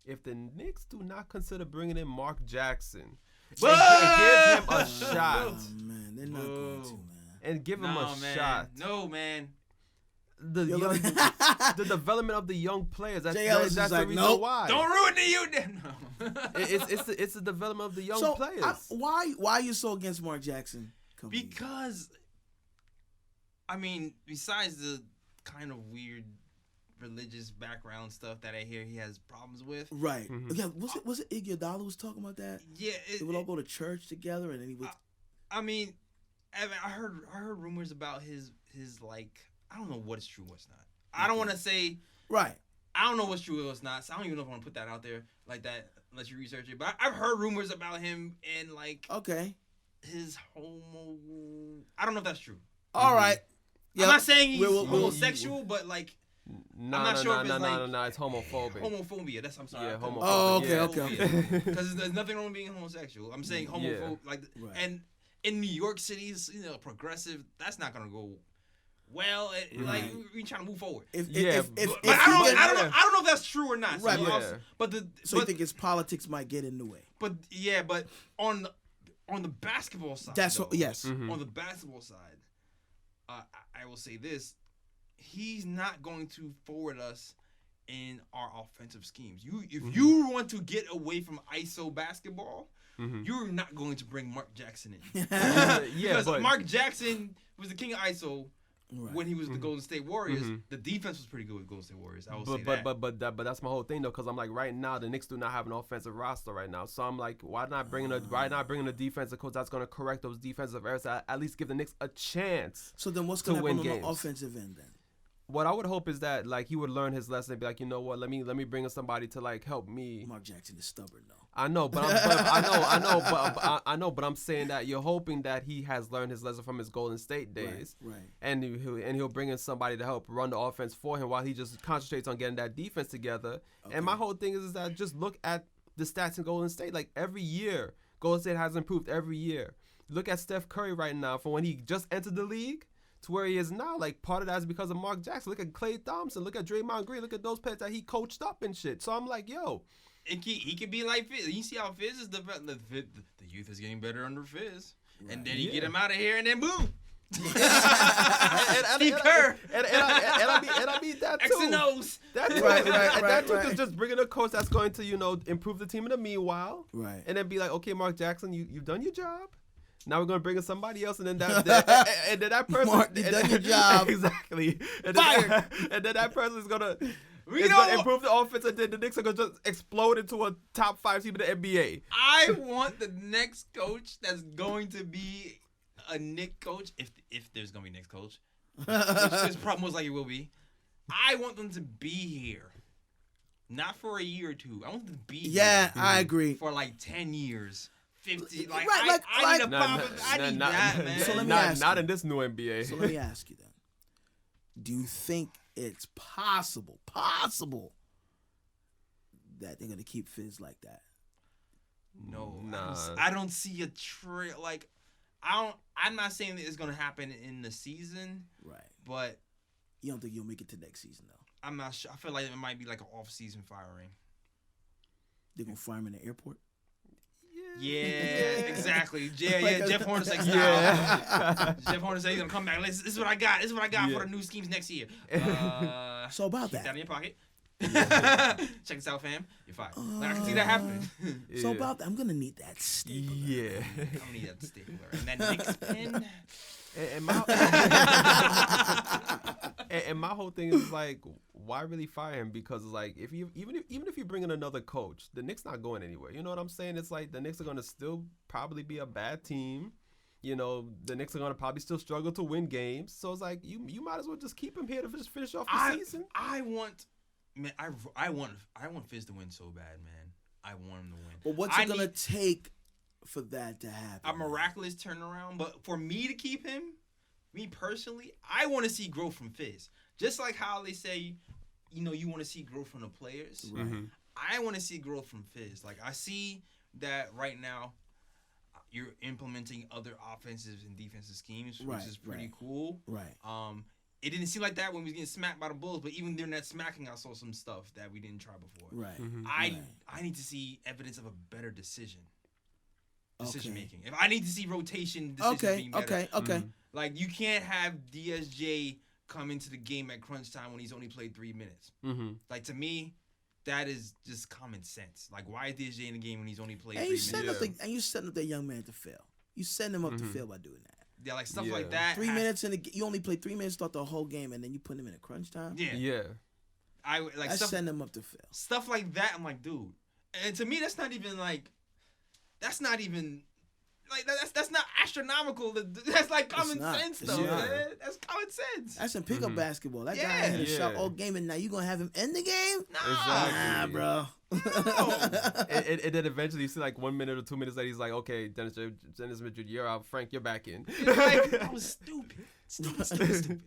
if the Knicks do not consider bringing in Mark Jackson and give him a shot. Oh, man, they're not going to, man. And give him a shot. No, man. The development of the young players. That's like, the reason why. Don't ruin the youth. No. It's the development of the young players. Why are you so against Mark Jackson? Because, I mean, besides the kind of weird religious background stuff that I hear he has problems with. Right. Mm-hmm. Yeah. Was it Iguodala who was talking about that? Yeah. They would all go to church together, and then he would. I mean, Evan, I heard rumors about his like. I don't know what's true, what's not. I don't want to say. Right. I don't know what's true, what's not. So I don't even know if I want to put that out there like that unless you research it. But I've heard rumors about him and like. Okay. His homo. I don't know if that's true. All right. Yep. I'm not saying he's homosexual, but like. I'm not sure if it's no, it's homophobic. Homophobia, I'm sorry. Yeah, homophobia. Oh, okay. Because there's nothing wrong with being homosexual. I'm saying homophobic, and in New York City's, progressive, that's not gonna go well. Like we trying to move forward. But I don't know if that's true or not. Right. So you think his politics might get in the way? But on the basketball side, yes. Mm-hmm. On the basketball side, I will say this. He's not going to forward us in our offensive schemes. If you want to get away from ISO basketball, you're not going to bring Mark Jackson in. Because Mark Jackson was the king of ISO when he was the Golden State Warriors. The defense was pretty good with Golden State Warriors. I will say that. But that's my whole thing though, because I'm like right now the Knicks do not have an offensive roster right now. So I'm like, why not bring a defensive coach that's going to correct those defensive errors? At least give the Knicks a chance. So then what's going to happen on the offensive end then? What I would hope is that like he would learn his lesson and be like, you know what, let me bring in somebody to like help me. Mark Jackson is stubborn though. I know, but I'm saying that you're hoping that he has learned his lesson from his Golden State days, right? And he'll bring in somebody to help run the offense for him while he just concentrates on getting that defense together. Okay. And my whole thing is that just look at the stats in Golden State. Like every year, Golden State has improved every year. Look at Steph Curry right now from when he just entered the league to where he is now. Like part of that is because of Mark Jackson. Look at Klay Thompson. Look at Draymond Green. Look at those players that he coached up and shit. So I'm like, yo. He could be like Fizz. You see how Fizz is the youth is getting better under Fizz. Right. And then you get him out of here and then boom. Steve Kerr. And I mean that too. X and O's. That too. Right. That too is just bringing a coach that's going to, improve the team in the meanwhile. Right. And then be like, okay, Mark Jackson, you've done your job. Now we're gonna bring in somebody else, and then that person. Mark, you done your job. Exactly. And Fire. And then that person is gonna We It's know. gonna improve the offense, and then the Knicks are gonna just explode into a top 5 team in the NBA. I want the next coach that's going to be a Knicks coach, if there's gonna be Knicks coach, which is probably most likely will be. I want them to be here, not for a year or two. I want them to be Yeah, here I agree. for like 10 years, 50. Like, Right, I need a pop. I need that, man. So let me not, ask not you. in this new NBA. So let me ask you then. Do you think it's possible that they're gonna keep Fizz like that? No, Nah. I don't see a trail. Like, I'm not saying that it's gonna happen in the season, Right. but You don't think you'll make it to next season though? I'm not sure. I feel like it might be like an off-season firing. They're gonna fire him in the airport? Yeah, exactly. Yeah, Like yeah. a- Jeff Hornets like, Yeah. Jeff Hornets said he's gonna come back. This is what I got. This is what I got for the new schemes next year. So about Keep that. that in your pocket. Check this out, fam. You're fine. Like, I can see that happening. So about that, I'm gonna need that stapler. Yeah. I'm gonna need that stapler and that Knicks pin. And my and my whole thing is like, why really fire him? Because like, even if you bring in another coach, the Knicks not going anywhere. You know what I'm saying? It's like the Knicks are gonna still probably be a bad team. You know, the Knicks are gonna probably still struggle to win games. So it's like you might as well just keep him here to just finish off the season. I want Fizz to win so bad, man. I want him to win. But what's it gonna take for that to happen? A miraculous turnaround, but for me to keep him, me personally, I want to see growth from Fizz. Just like how they say, you know, you want to see growth from the players. Right. Mm-hmm. I want to see growth from Fizz. Like, I see that right now you're implementing other offensive and defensive schemes, which is pretty cool. Right. It didn't seem like that when we was getting smacked by the Bulls, but even during that smacking, I saw some stuff that we didn't try before. Right. I need to see evidence of a better decision Okay. making. If I need to see rotation decisions being better. Okay. Like, you can't have DSJ come into the game at crunch time when he's only played 3 minutes. Mm-hmm. Like, to me, that is just common sense. Like, why is DSJ in the game when he's only played 3 And minutes? you setting up that young man to fail. You setting him up to fail by doing that. Yeah, like stuff like that. 3 minutes you only played 3 minutes throughout the whole game, and then you put him in a crunch time. Yeah. Yeah. I like That's stuff, setting him up to fail. stuff like that. I'm like, dude. And to me, that's not even that's not astronomical. That's like common sense, It's though. not. Man. That's common sense. That's in pickup basketball. That guy Yeah. had a shot Yeah. all game, and now you gonna have him end the game? Exactly. Nah, bro. And then eventually you see like 1 minute or 2 minutes later, he's like, okay, Dennis Madrid, you're out. Frank, you're back in. Like, that was stupid. Stupid.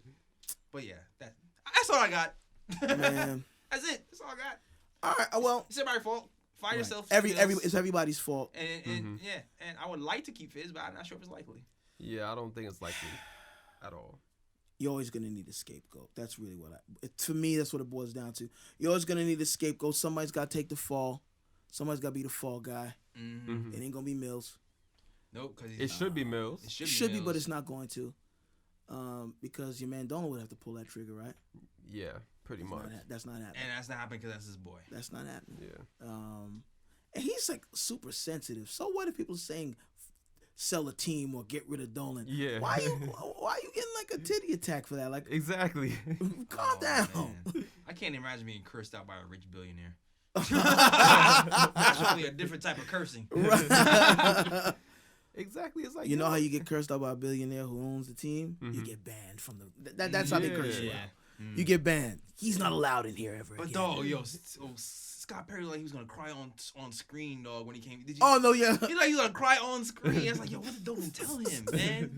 But yeah, that's all I got. Man. That's it. That's all I got. All right. Well, It's everybody's fault. Fire yourself. it's everybody's fault. And I would like to keep Fizz, but I'm not sure if it's likely. Yeah, I don't think it's likely at all. You're always gonna need a scapegoat. That's really to me, that's what it boils down to. You're always gonna need a scapegoat. Somebody's gotta take the fall. Somebody's gotta be the fall guy. Mm-hmm. It ain't gonna be Mills. Nope, because It should be Mills. It Should be, Mills. but it's not going to. Because your man Donald would have to pull that trigger, right? Yeah, pretty much. That's not happening. And that's not happening because that's his boy. That's not happening. Yeah. And he's like super sensitive. So what if people saying sell a team or get rid of Dolan? Yeah. Why you getting like a titty attack for that? Like, Exactly. calm down. Man. I can't imagine being cursed out by a rich billionaire. That's probably a different type of cursing. Exactly. It's like You know how you get cursed out by a billionaire who owns the team? You get banned from the. That's how they curse you out. You get banned. He's not allowed in here ever But again. dog, Scott Perry like he was gonna cry on screen, dog, when he came. Did you? Oh no, yeah. He like he was gonna cry on screen. It's like, yo, what did Dolan tell him, man?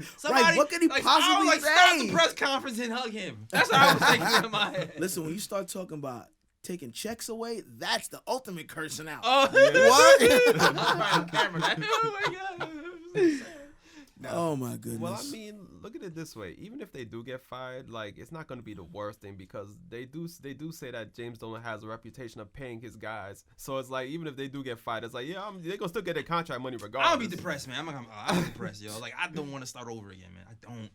What could he I possibly was like, say? stop the press conference and hug him. That's what I was thinking in my head. Listen, when you start talking about taking checks away, that's the ultimate cursing out. Oh, What? right on camera. Like, oh my god. Oh my goodness. Well, I mean, look at it this way. Even if they do get fired, like it's not going to be the worst thing because they do say that James Dolan has a reputation of paying his guys. So it's like even if they do get fired, it's like they're gonna still get their contract money regardless. I'll be depressed, man. I'm depressed, yo. Like I don't want to start over again, man. I don't.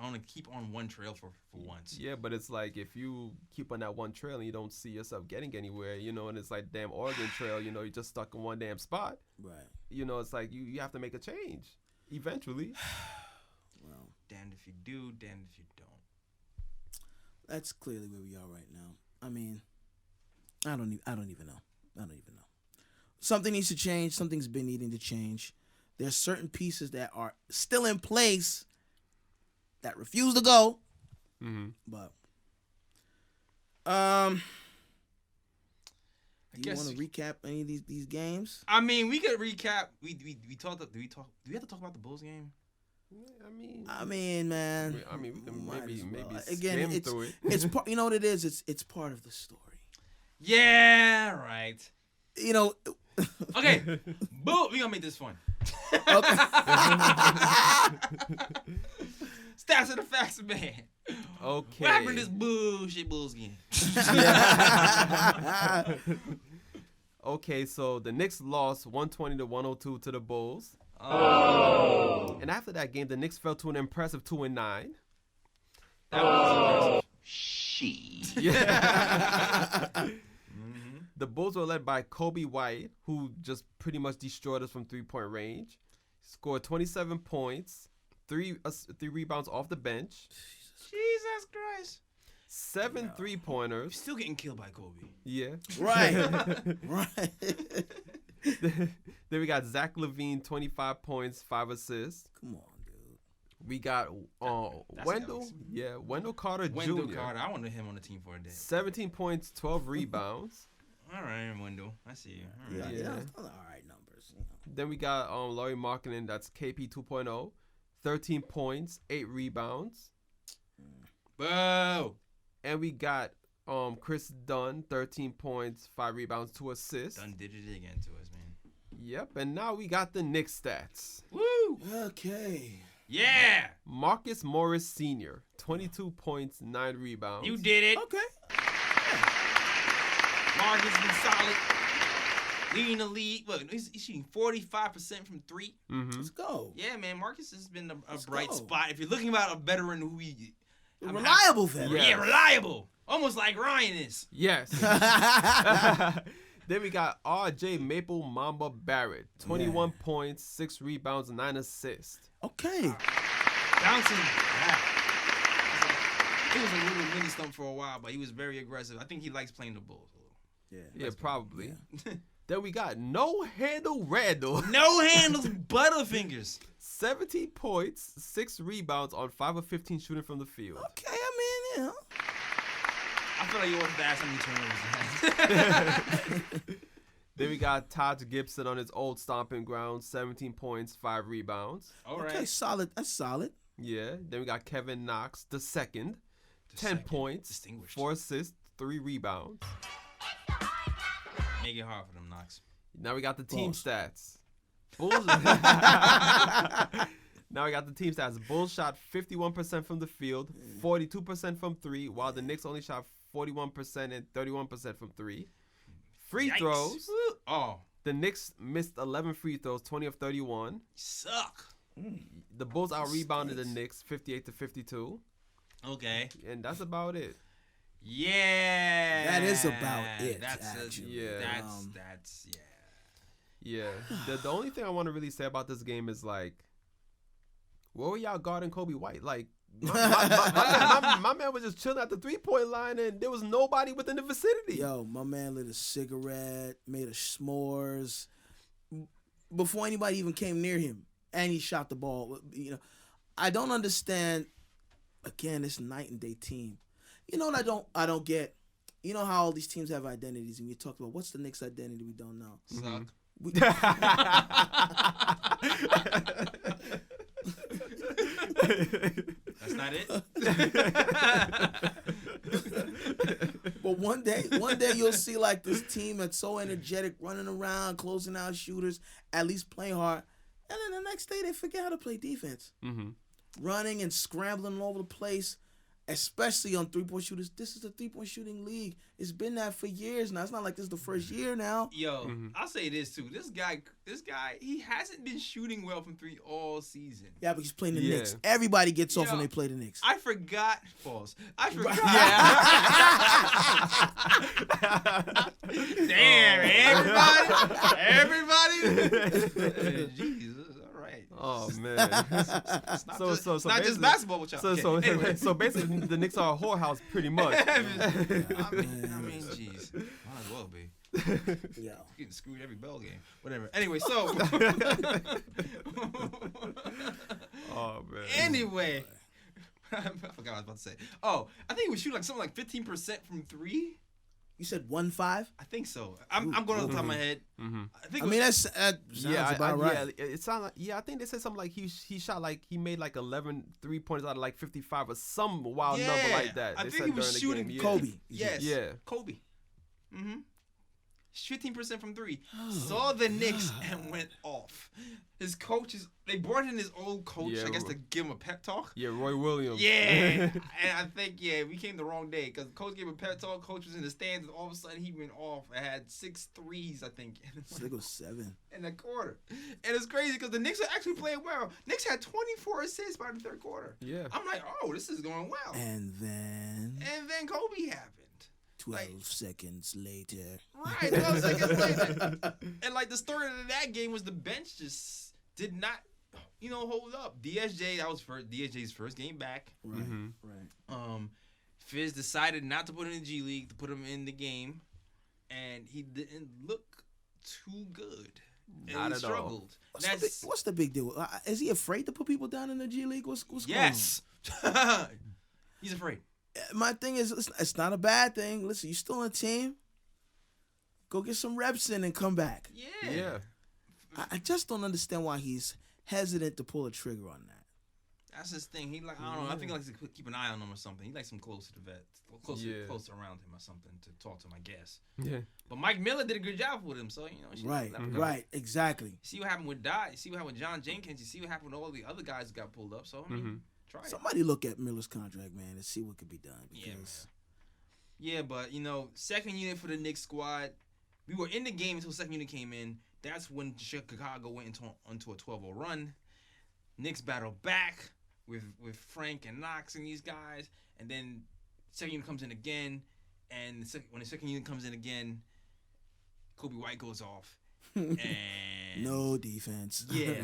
I want to keep on one trail for once. Yeah, but it's like if you keep on that one trail and you don't see yourself getting anywhere, and it's like damn Oregon Trail, you're just stuck in one damn spot. Right. It's like you have to make a change eventually. Well, Damned if you do, damned if you don't. That's clearly where we are right now. I mean, I don't even know. Something needs to change. Something's been needing to change. There's certain pieces that are still in place that refuse to go. But do you want to recap any of these games? I mean, we could recap. We talked. Do we have to talk about the Bulls game? I mean, man. We can maybe again. skim through it. It's you know what it is. It's part of the story. Yeah, right. You know. Okay, Bull. We gonna make this fun. Okay. Stats of the facts, man. Okay. What happened to this bullshit Bulls game? Okay, so the Knicks lost 120-102 to the Bulls. Oh. And after that game, the Knicks fell to an impressive 2-9. That was impressive. Yeah. The Bulls were led by Kobe White, who just pretty much destroyed us from three-point range. Scored 27 points, three rebounds off the bench. Jesus Christ. 7 3-pointers. Still getting killed by Kobe. Yeah. Right. Right. Then we got Zach LaVine, 25 points, 5 assists. Come on, dude. We got Wendell. Yeah, Wendell Carter Wendell Jr. Carter. I wanted him on the team for a day. 17 points, 12 rebounds. All right, Wendell. I see you. All right. Yeah. All right numbers. You know. Then we got Laurie Markkinen, that's KP 2.0. 13 points, 8 rebounds. Boo! And we got Chris Dunn, 13 points, 5 rebounds, 2 assists. Dunn did it again to us, man. Yep, and now we got the Knicks stats. Woo! Okay. Yeah! Marcus Morris Sr., 22 points, 9 rebounds. You did it. Okay. Marcus been solid. Leading the league. Look, he's shooting 45% from 3. Let's go. Yeah, man. Marcus has been a bright spot. If you're looking about a veteran who we... Reliable veteran. Yeah, reliable. Almost like Ryan is. Yes. Then we got RJ Maple Mamba Barrett, 21 points, 6 rebounds, 9 assists. Okay. Bouncing back. He was a little mini stump for a while, but he was very aggressive. I think he likes playing the Bulls a little. Yeah, probably. Yeah. Then we got No Handle Randall. No handles, Butterfingers. 17 points, 6 rebounds on 5 of 15 shooting from the field. Okay, I mean, you know. I feel like you wanted to ask how many turnovers. Then we got Taj Gibson on his old stomping ground, 17 points, 5 rebounds. All right. Okay, solid. That's solid. Yeah. Then we got Kevin Knox, the second, 10 points, 4 assists, 3 rebounds. Make it hard for them, Knox. Now we got the team stats. Bulls. Now we got the team stats. Bulls shot 51% from the field, 42% from 3, while the Knicks only shot 41% and 31% from 3. Free throws. Oh. The Knicks missed 11 free throws, 20 of 31. Suck. The Bulls out-rebounded the Knicks 58-52. Okay. And that's about it. Yeah. That is about it. That's actually. That's Yeah. The only thing I want to really say about this game is, like, where were y'all guarding Kobe White? Like, my man was just chilling at the 3-point line, and there was nobody within the vicinity. Yo, my man lit a cigarette, made a s'mores before anybody even came near him, and he shot the ball. You know, I don't understand. Again, this night and day team. You know what I don't get? You know how all these teams have identities, and you talk about what's the Knicks' identity we don't know. Suck. That's not it. But one day you'll see like this team that's so energetic, running around, closing out shooters, at least playing hard, and then the next day they forget how to play defense. Running and scrambling all over the place, especially on 3-point shooters. This is a 3-point shooting league. It's been that for years now. It's not like this is the first year now. Yo, I'll say this too. This guy, he hasn't been shooting well from 3 all season. Yeah, but he's playing the Knicks. Everybody gets off when they play the Knicks. I forgot. Pause. I forgot. Damn, everybody. Jesus. All right. Oh man. It's not just basically- basketball with y'all. Anyway. So basically, the Knicks are a whorehouse, pretty much. I mean, jeez, might as well be. Yeah. Getting screwed every bell game. Whatever. Anyway, so. Oh man. Anyway, I forgot what I was about to say. Oh, I think we shoot like something like 15% from 3. You said 1-5. I think so. I'm going off the top of my head. Mm-hmm. I think. I mean, that sounds about right. Yeah, it sounds like, I think they said something like he shot like he made like 11 3-pointers out of like 55 or some wild number like that. I They think said he was during the shooting game. Kobe. Yes. Yeah. Kobe. Mm-hmm. 15% from 3. Saw the Knicks and went off. His coaches, they brought in his old coach, Yeah, I guess, to give him a pep talk. Yeah, Roy Williams. Yeah. And I think, we came the wrong day because coach gave him a pep talk. Coach was in the stands, and all of a sudden he went off and had 6 threes, I think. So they go 7. In the quarter. And it's crazy because the Knicks are actually playing well. Knicks had 24 assists by the third quarter. Yeah. I'm like, oh, this is going well. And then Kobe happened. 12 seconds later. Right, 12 seconds later. And like the story of that game was the bench just did not, hold up. That was DSJ's first game back. Right. Mm-hmm. Right. Fizz decided not to put him in the G League, to put him in the game, and he didn't look too good. And Not he at struggled. What's the big deal? Is he afraid to put people down in the G League? What's Yes. He's afraid. My thing is, it's not a bad thing. Listen, you still on a team. Go get some reps in and come back. Yeah. I just don't understand why he's hesitant to pull a trigger on that. That's his thing. He I don't know. I think he likes to keep an eye on him or something. He likes him close to the vet, close around him or something to talk to him, I guess. Yeah. But Mike Miller did a good job with him, so Right, exactly. See what happened with Dye. See what happened with John Jenkins. You see what happened with all the other guys who got pulled up. So I mean, try it. Somebody look at Miller's contract, man, and see what could be done. Because Yeah, but second unit for the Knicks squad. We were in the game until second unit came in. That's when Chicago went into a 12-0 run. Knicks battled back with Frank and Knox and these guys, and then second unit comes in again. And when the second unit comes in again, Kobe White goes off, and no defense. Yeah,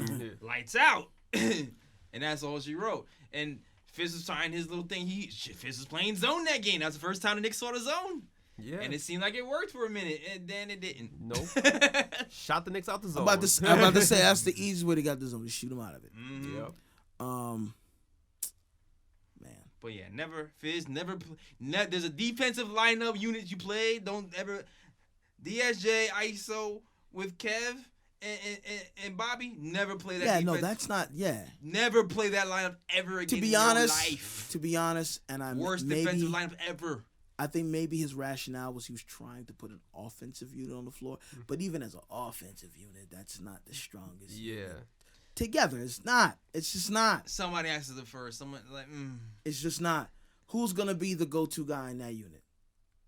lights out, and that's all she wrote. And Fizz was trying his little thing. Fizz was playing zone that game. That's the first time the Knicks saw the zone. Yeah. And it seemed like it worked for a minute, and then it didn't. Nope. Shot the Knicks out the zone. I'm about to say that's the easiest way to get the zone, to shoot them out of it. Mm-hmm. Yep. Man. But yeah, Fizz never. There's a defensive lineup unit you play. Don't ever. DSJ ISO with Kev and Bobby. Never play that. Yeah, defense. no, that's not. Yeah. Never play that lineup ever again. To be honest, and I'm worst defensive lineup ever. I think maybe his rationale was he was trying to put an offensive unit on the floor. But even as an offensive unit, that's not the strongest unit. Together, it's not. It's just not. Somebody asked it first. Someone It's just not. Who's going to be the go-to guy in that unit?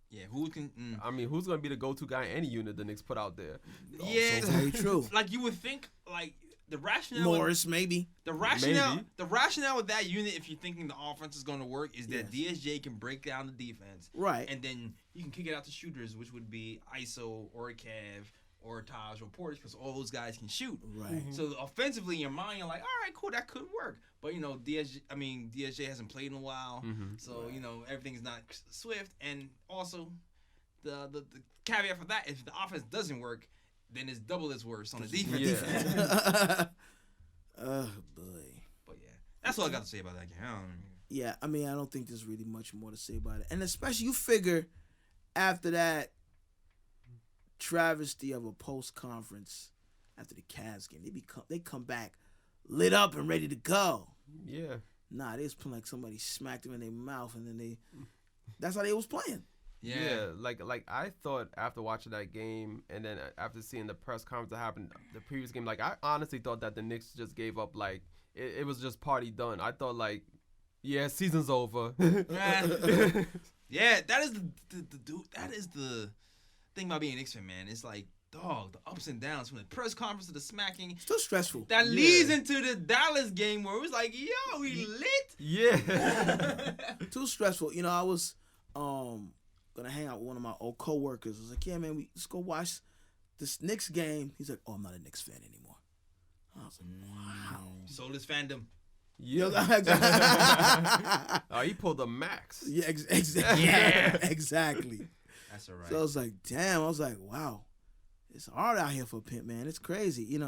Yeah, who can... I mean, who's going to be the go-to guy in any unit the Knicks put out there? Yeah. Also very true. Like, you would think, like... The rationale Morris, maybe. The rationale with that unit, if you're thinking the offense is going to work, is that DSJ can break down the defense. Right. And then you can kick it out to shooters, which would be ISO or Kev or Taj or Portis, because all those guys can shoot. Right. Mm-hmm. So offensively, in your mind, you're like, all right, cool, that could work. But, DSJ hasn't played in a while. Mm-hmm. So, everything's not swift. And also, the caveat for that, if the offense doesn't work, then it's double as worse on the defense. Yeah. Oh, boy. But, yeah. That's all I got to say about that game. I don't think there's really much more to say about it. And especially, you figure, after that travesty of a post-conference, after the Cavs game, they come back lit up and ready to go. Yeah. Nah, they was playing like somebody smacked them in their mouth, and then that's how they was playing. Yeah, like I thought after watching that game, and then after seeing the press conference that happened the previous game, like I honestly thought that the Knicks just gave up. Like it was just party done. I thought season's over. Yeah, that is the thing about being a Knicks fan, man. It's like, dog, the ups and downs from the press conference to the smacking. Still stressful. That leads into the Dallas game where it was like, yo, we lit. Yeah. Too stressful. I was gonna hang out with one of my old coworkers. I was like, yeah, man, let's go watch this Knicks game. He's like, oh, I'm not a Knicks fan anymore. I was like, wow. Sold his fandom. Yeah. He pulled the max. Yeah, exactly. Yeah, exactly. That's all right. So I was like, damn. I was like, wow. It's hard out here for a pimp, man. It's crazy,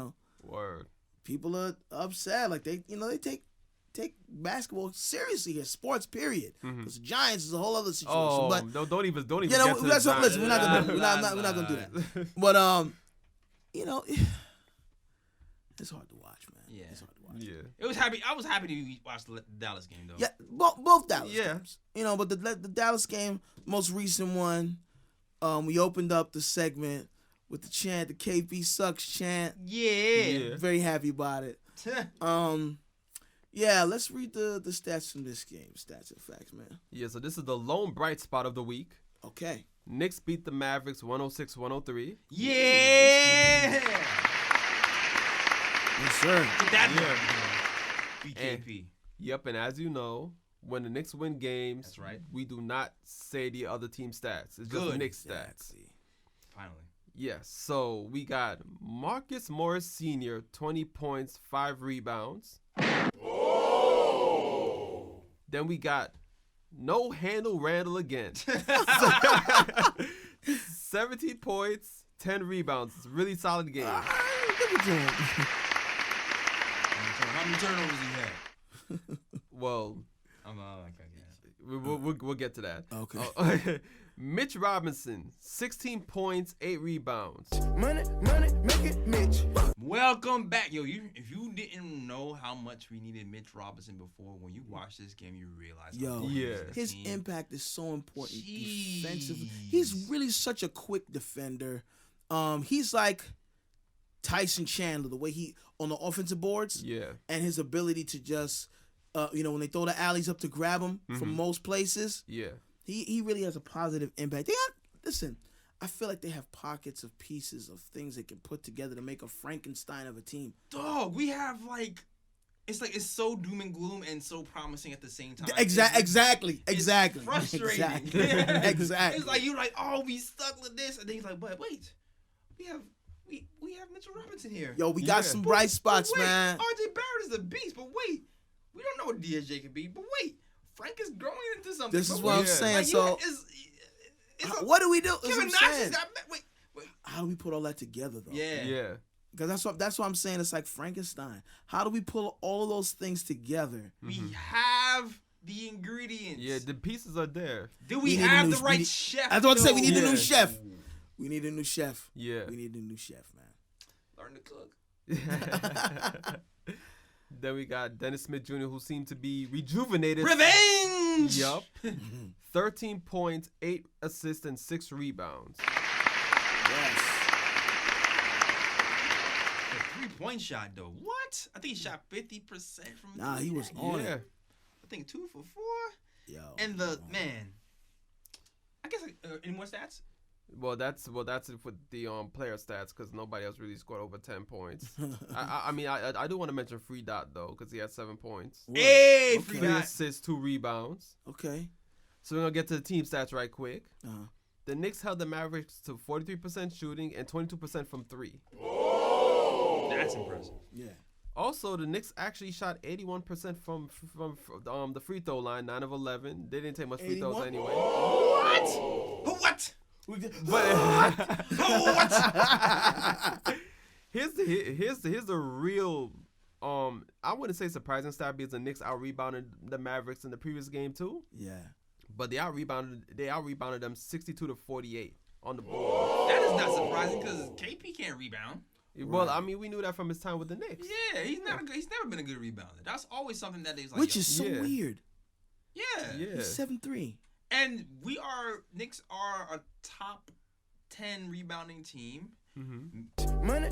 Word. People are upset. Like they take basketball seriously here. Sports, period. Because the Giants is a whole other situation. Oh, but don't even get to listen, we're not gonna do that. But it's hard to watch, man. Yeah. It's hard to watch. Yeah. I was happy to watch the Dallas game though. Yeah, both Dallas Yeah. games. But the Dallas game, most recent one, we opened up the segment with the chant, the KP sucks chant. Yeah. Very happy about it. Yeah, let's read the stats from this game. Stats and facts, man. Yeah, so this is the lone bright spot of the week. Okay. Knicks beat the Mavericks 106-103. Yeah. Yes, sir. Get that BKP. Yep, and as you know, when the Knicks win games, That's right. we do not say the other team's stats. It's just Good. Knicks stats. Exactly. Finally. Yes, so we got Marcus Morris Sr., 20 points, 5 rebounds. Oh! Then we got No Handle Randall again. 17 points, 10 rebounds. It's a really solid game. How many turnovers he had? Well, okay. we'll get to that. Okay. Mitch Robinson, 16 points, 8 rebounds. Money, make it Mitch. Welcome back. Yo, if you didn't know how much we needed Mitch Robinson before, when you watch this game, you realize how important he is to this his team. impact is so important Jeez. defensively. He's really such a quick defender. He's like Tyson Chandler, the way he on the offensive boards. Yeah. And his ability to just, when they throw the alleys up to grab him from most places. Yeah. He really has a positive impact. Listen, I feel like they have pockets of pieces of things they can put together to make a Frankenstein of a team. Dog, we have it's so doom and gloom and so promising at the same time. Exactly. It's frustrating. Exactly. It's like you're like, oh, we stuck with this, and then he's like, but wait, we have Mitchell Robinson here. Yo, we got some bright spots, but wait, man. RJ Barrett is a beast, but wait, we don't know what DSJ can be, but wait, Frank is growing into something. This is what I'm saying. So, what do we do? Kevin Knox is that. Wait. How do we put all that together, though? Yeah. Because that's what I'm saying. It's like Frankenstein. How do we pull all of those things together? We have the ingredients. Yeah, the pieces are there. Do we have the right chef? I was about to say we need a new Yeah. chef. We need a new chef. Yeah. We need a new chef, man. Learn to cook. Then we got Dennis Smith Jr., who seemed to be rejuvenated. Revenge. Yup. 13 points, 8 assists, and 6 rebounds. Yes. The 3-point shot though. What? I think he shot 50% from. Nah, he was on Yeah. it. I think 2 for 4. Yo. And man, I guess any more stats? Well, that's it for the player stats because nobody else really scored over 10 points. I do want to mention Free Dot though because he had 7 points, Hey, Okay. Free 3 Dot. assists, 2 rebounds. Okay. So we're gonna get to the team stats right quick. Uh-huh. The Knicks held the Mavericks to 43% shooting and 22% from 3. That's impressive. Yeah. Also, the Knicks actually shot 81% from the free throw line, 9 of 11. They didn't take much free throws 81? anyway. What? But What? here's the real I wouldn't say surprising stat because the Knicks out rebounded the Mavericks in the previous game too. Yeah. But they out rebounded them 62-48 on the board. That is not surprising because KP can't rebound. Well, Right. I mean, we knew that from his time with the Knicks. Yeah, he's never been a good rebounder. That's always something that they's like. Which yo, is so Yeah. weird. yeah. Yeah. He's 7'3". And Knicks are a top 10 rebounding team. Mm-hmm. Money,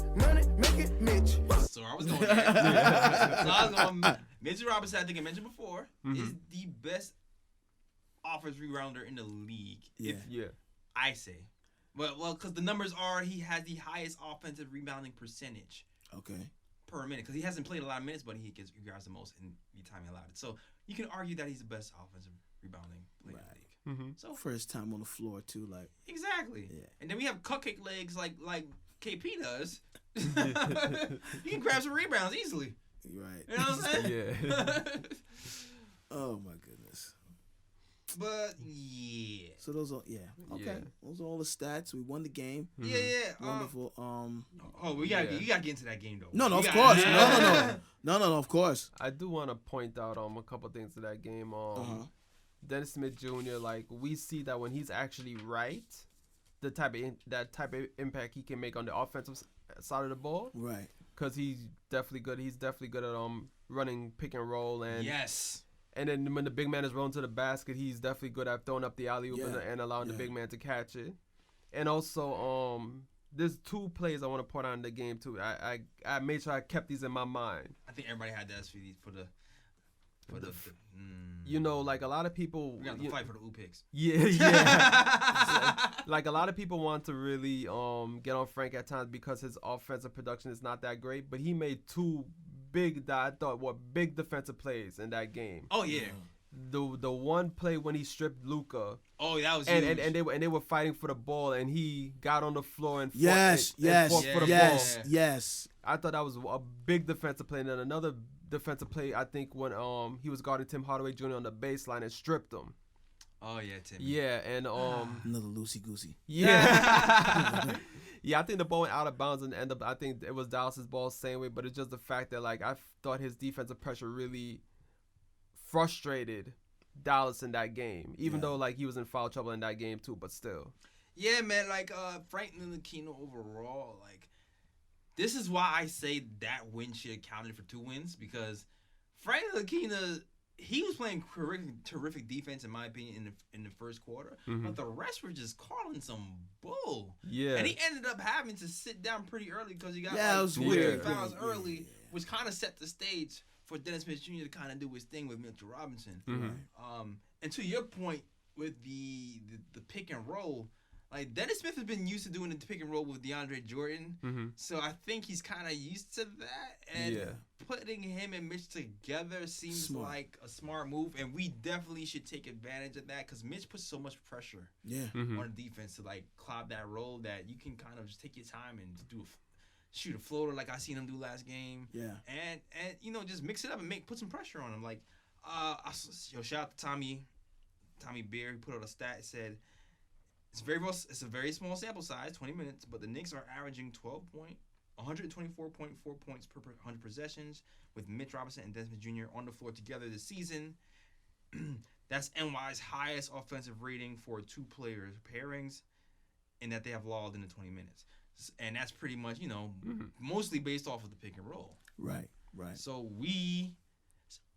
make it Mitch. So I was going there. So I was going. Mitchell Robinson, I think I mentioned before, is the best offensive rebounder in the league. Yeah. Yeah. I say. Well, because the numbers are he has the highest offensive rebounding percentage Okay. per minute. Because he hasn't played a lot of minutes, but he grabs the most in the time allowed. So you can argue that he's the best offensive rebounding player in the league. Mm-hmm. So First time on the floor too, like. exactly. Yeah. And then we have cupcake legs like KP does. You can grab some rebounds easily. Right. You know what I'm saying? Yeah. Oh my goodness. But yeah. So those are okay. Yeah. Those are all the stats. We won the game. Yeah. Wonderful. You gotta get into that game though. No, You of gotta- course. No, of course. I do want to point out a couple things to that game. Dennis Smith Jr. Like we see that when he's actually right, the type of impact he can make on the offensive side of the ball. Right. Because he's definitely good. He's definitely good at running pick and roll and Yes. And then when the big man is rolling to the basket, he's definitely good at throwing up the alley oop and allowing the big man to catch it. And also, there's 2 plays I want to point out in the game too. I made sure I kept these in my mind. I think everybody had that for the. You know, like a lot of people. We got to fight for the picks. Yeah. like a lot of people want to really get on Frank at times because his offensive production is not that great, but he made 2 big that I thought were big defensive plays in that game. Oh yeah. The one play when he stripped Luka. Oh, that was huge. And they were fighting for the ball and he got on the floor and fought for the ball. Yes. I thought that was a big defensive play. And then another defensive play, I think, when he was guarding Tim Hardaway Jr. on the baseline and stripped him. Oh yeah, Tim. Yeah, and another loosey goosey. Yeah. Yeah, I think the ball went out of bounds and ended up. I think it was Dallas's ball same way, but it's just the fact that like I thought his defensive pressure really frustrated Dallas in that game, even though like he was in foul trouble in that game too, but still. Yeah, man. Like Frank Ntilikina overall, like this is why I say that win should have counted for 2 wins because Frank Ntilikina. He was playing terrific defense, in my opinion, in the first quarter. But the rest were just calling some bull. Yeah. And he ended up having to sit down pretty early because he got it was weird. fouls early, which kind of set the stage for Dennis Smith Jr. to kind of do his thing with Mitchell Robinson. And to your point with the pick and roll, like Dennis Smith has been used to doing the pick and roll with DeAndre Jordan. So I think he's kind of used to that. And putting him and Mitch together seems like a smart move. And we definitely should take advantage of that because Mitch puts so much pressure on the defense to like cloud that roll that you can kind of just take your time and shoot a floater like I seen him do last game. Yeah. And you know, just mix it up and put some pressure on him. Like, shout out to Tommy Beer. He put out a stat. It said, it's a very small sample size, 20 minutes, but the Knicks are averaging 124.4 points per 100 possessions with Mitch Robinson and Dennis Smith Jr. on the floor together this season. That's NY's highest offensive rating for 2 players pairings, and that they have logged in the 20 minutes. And that's pretty much, you know, mostly based off of the pick and roll. Right. So we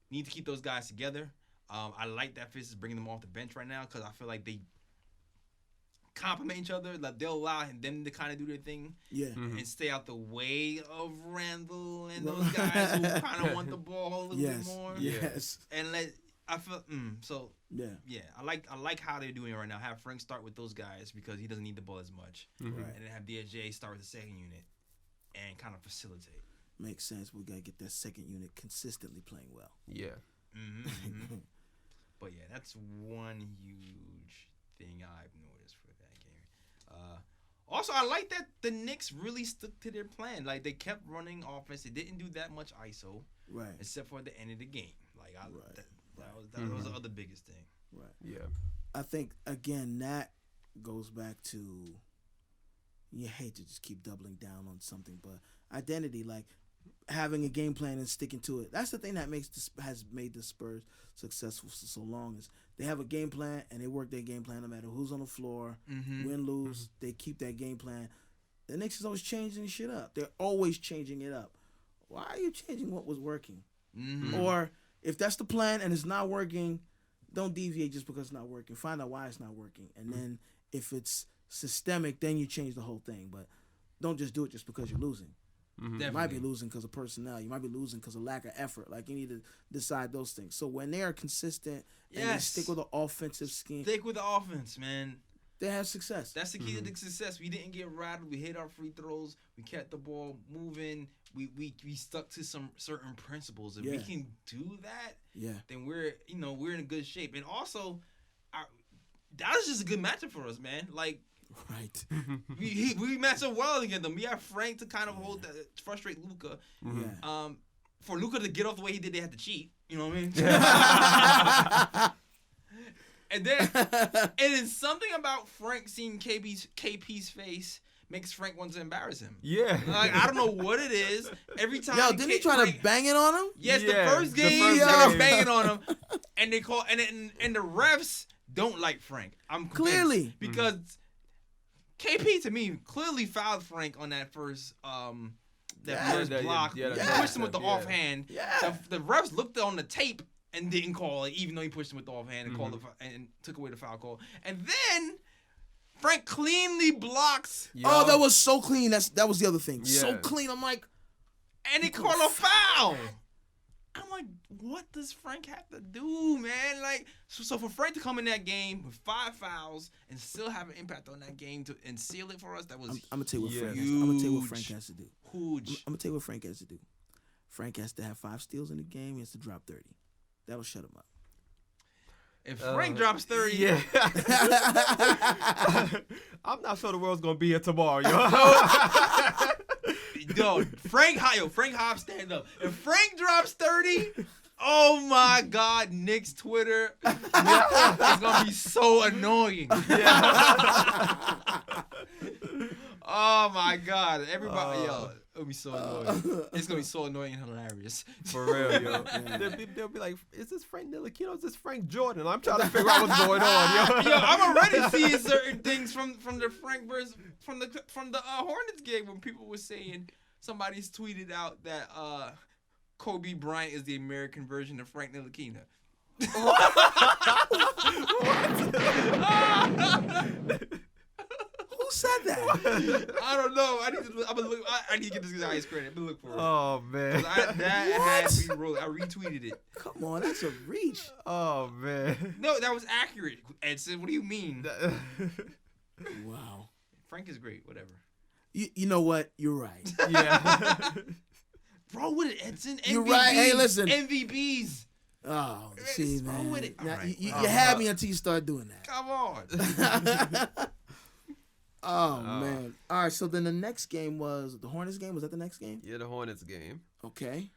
need to keep those guys together. I like that Fitz is bringing them off the bench right now because I feel like they compliment each other. Like they'll allow them to kind of do their thing, and stay out the way of Randall and those guys who kind of want the ball a little bit more. And I feel I like how they're doing it right now. Have Frank start with those guys because he doesn't need the ball as much, and then have DJ start with the second unit and kind of facilitate. Makes sense. We gotta get that second unit consistently playing well. But yeah, that's one huge thing I've noticed for that game. Also, I like that the Knicks really stuck to their plan. Like they kept running offense. They didn't do that much ISO, except for the end of the game. Like that was the other biggest thing. I think again that goes back to you hate to just keep doubling down on something, but identity, like having a game plan and sticking to it. That's the thing that has made the Spurs successful for so long is they have a game plan and they work their game plan no matter who's on the floor, win, lose. They keep that game plan. The Knicks is always changing shit up. They're always changing it up. Why are you changing what was working? Or if that's the plan and it's not working, don't deviate just because it's not working. Find out why it's not working. And then if it's systemic, then you change the whole thing. But don't just do it just because you're losing. You might be losing because of personnel. You might be losing because of lack of effort. Like, you need to decide those things. So when they are consistent and they stick with the offensive scheme. Stick with the offense, man. They have success. That's the key to the success. We didn't get rattled. We hit our free throws. We kept the ball moving. We stuck to some certain principles. If we can do that, then we're in a good shape. And also, that was just a good matchup for us, man. Like, Right. we match up well against them. We have Frank to kind of hold that, frustrate Luka. Yeah. For Luka to get off the way he did, they had to cheat. You know what I mean? And then something about Frank seeing KP's face makes Frank want to embarrass him. Yeah. Like, I don't know what it is. Every time. Yo, didn't he try to bang it on him? Yes, Yeah, the first game, they were banging on him, and they call and the refs don't like Frank. I'm convinced. Clearly. Because KP to me clearly fouled Frank on that first first block. Pushed him with the offhand. Yeah. The refs looked on the tape and didn't call it, even though he pushed him with the offhand and called and took away the foul call. And then Frank cleanly blocks. Oh, that was so clean. That was the other thing. Yeah. So clean. I'm like, And they call a foul. I'm like, what does Frank have to do, man? Like, so for Frank to come in that game with 5 fouls and still have an impact on that game and seal it for us, that was I'm gonna tell you what Frank. huge. I'm gonna tell you what Frank has to do. Huge. I'm gonna tell you what Frank has to do. Frank has to have 5 steals in the game. He has to drop 30. That'll shut him up. If Frank drops 30, Yeah. I'm not sure the world's gonna be here tomorrow, yo. yo, Frank Hobb, stand up. If Frank drops 30, oh my God, Knicks Twitter, it's gonna be so annoying. Oh my God, everybody, it'll be so annoying. It's gonna be so annoying and hilarious. For real, yo. They'll be like, is this Frank Ntilikina? Is this Frank Jordan? I'm trying to figure out what's going on, yo. Yo, I'm already seeing certain things from the Frank versus from the Hornets game when people were saying somebody's tweeted out that Kobe Bryant is the American version of Frank Ntilikina. Who said that? I don't know. I need to get this guy's credit. I'm gonna look for it. Oh, man. That had me rolling. I retweeted it. Come on, that's a reach. Oh, man. No, that was accurate. Edson, what do you mean? Wow. Frank is great. Whatever. You know what? You're right. Yeah. Bro, with it, Edson. MVPs, You're right. Hey, listen. MVPs. Oh, see, What's wrong man. with it? Now, All right. you had me until you start doing that. Come on. Oh, man. All right, so then the next game was the Hornets game. Was that the next game? Yeah, the Hornets game. Okay.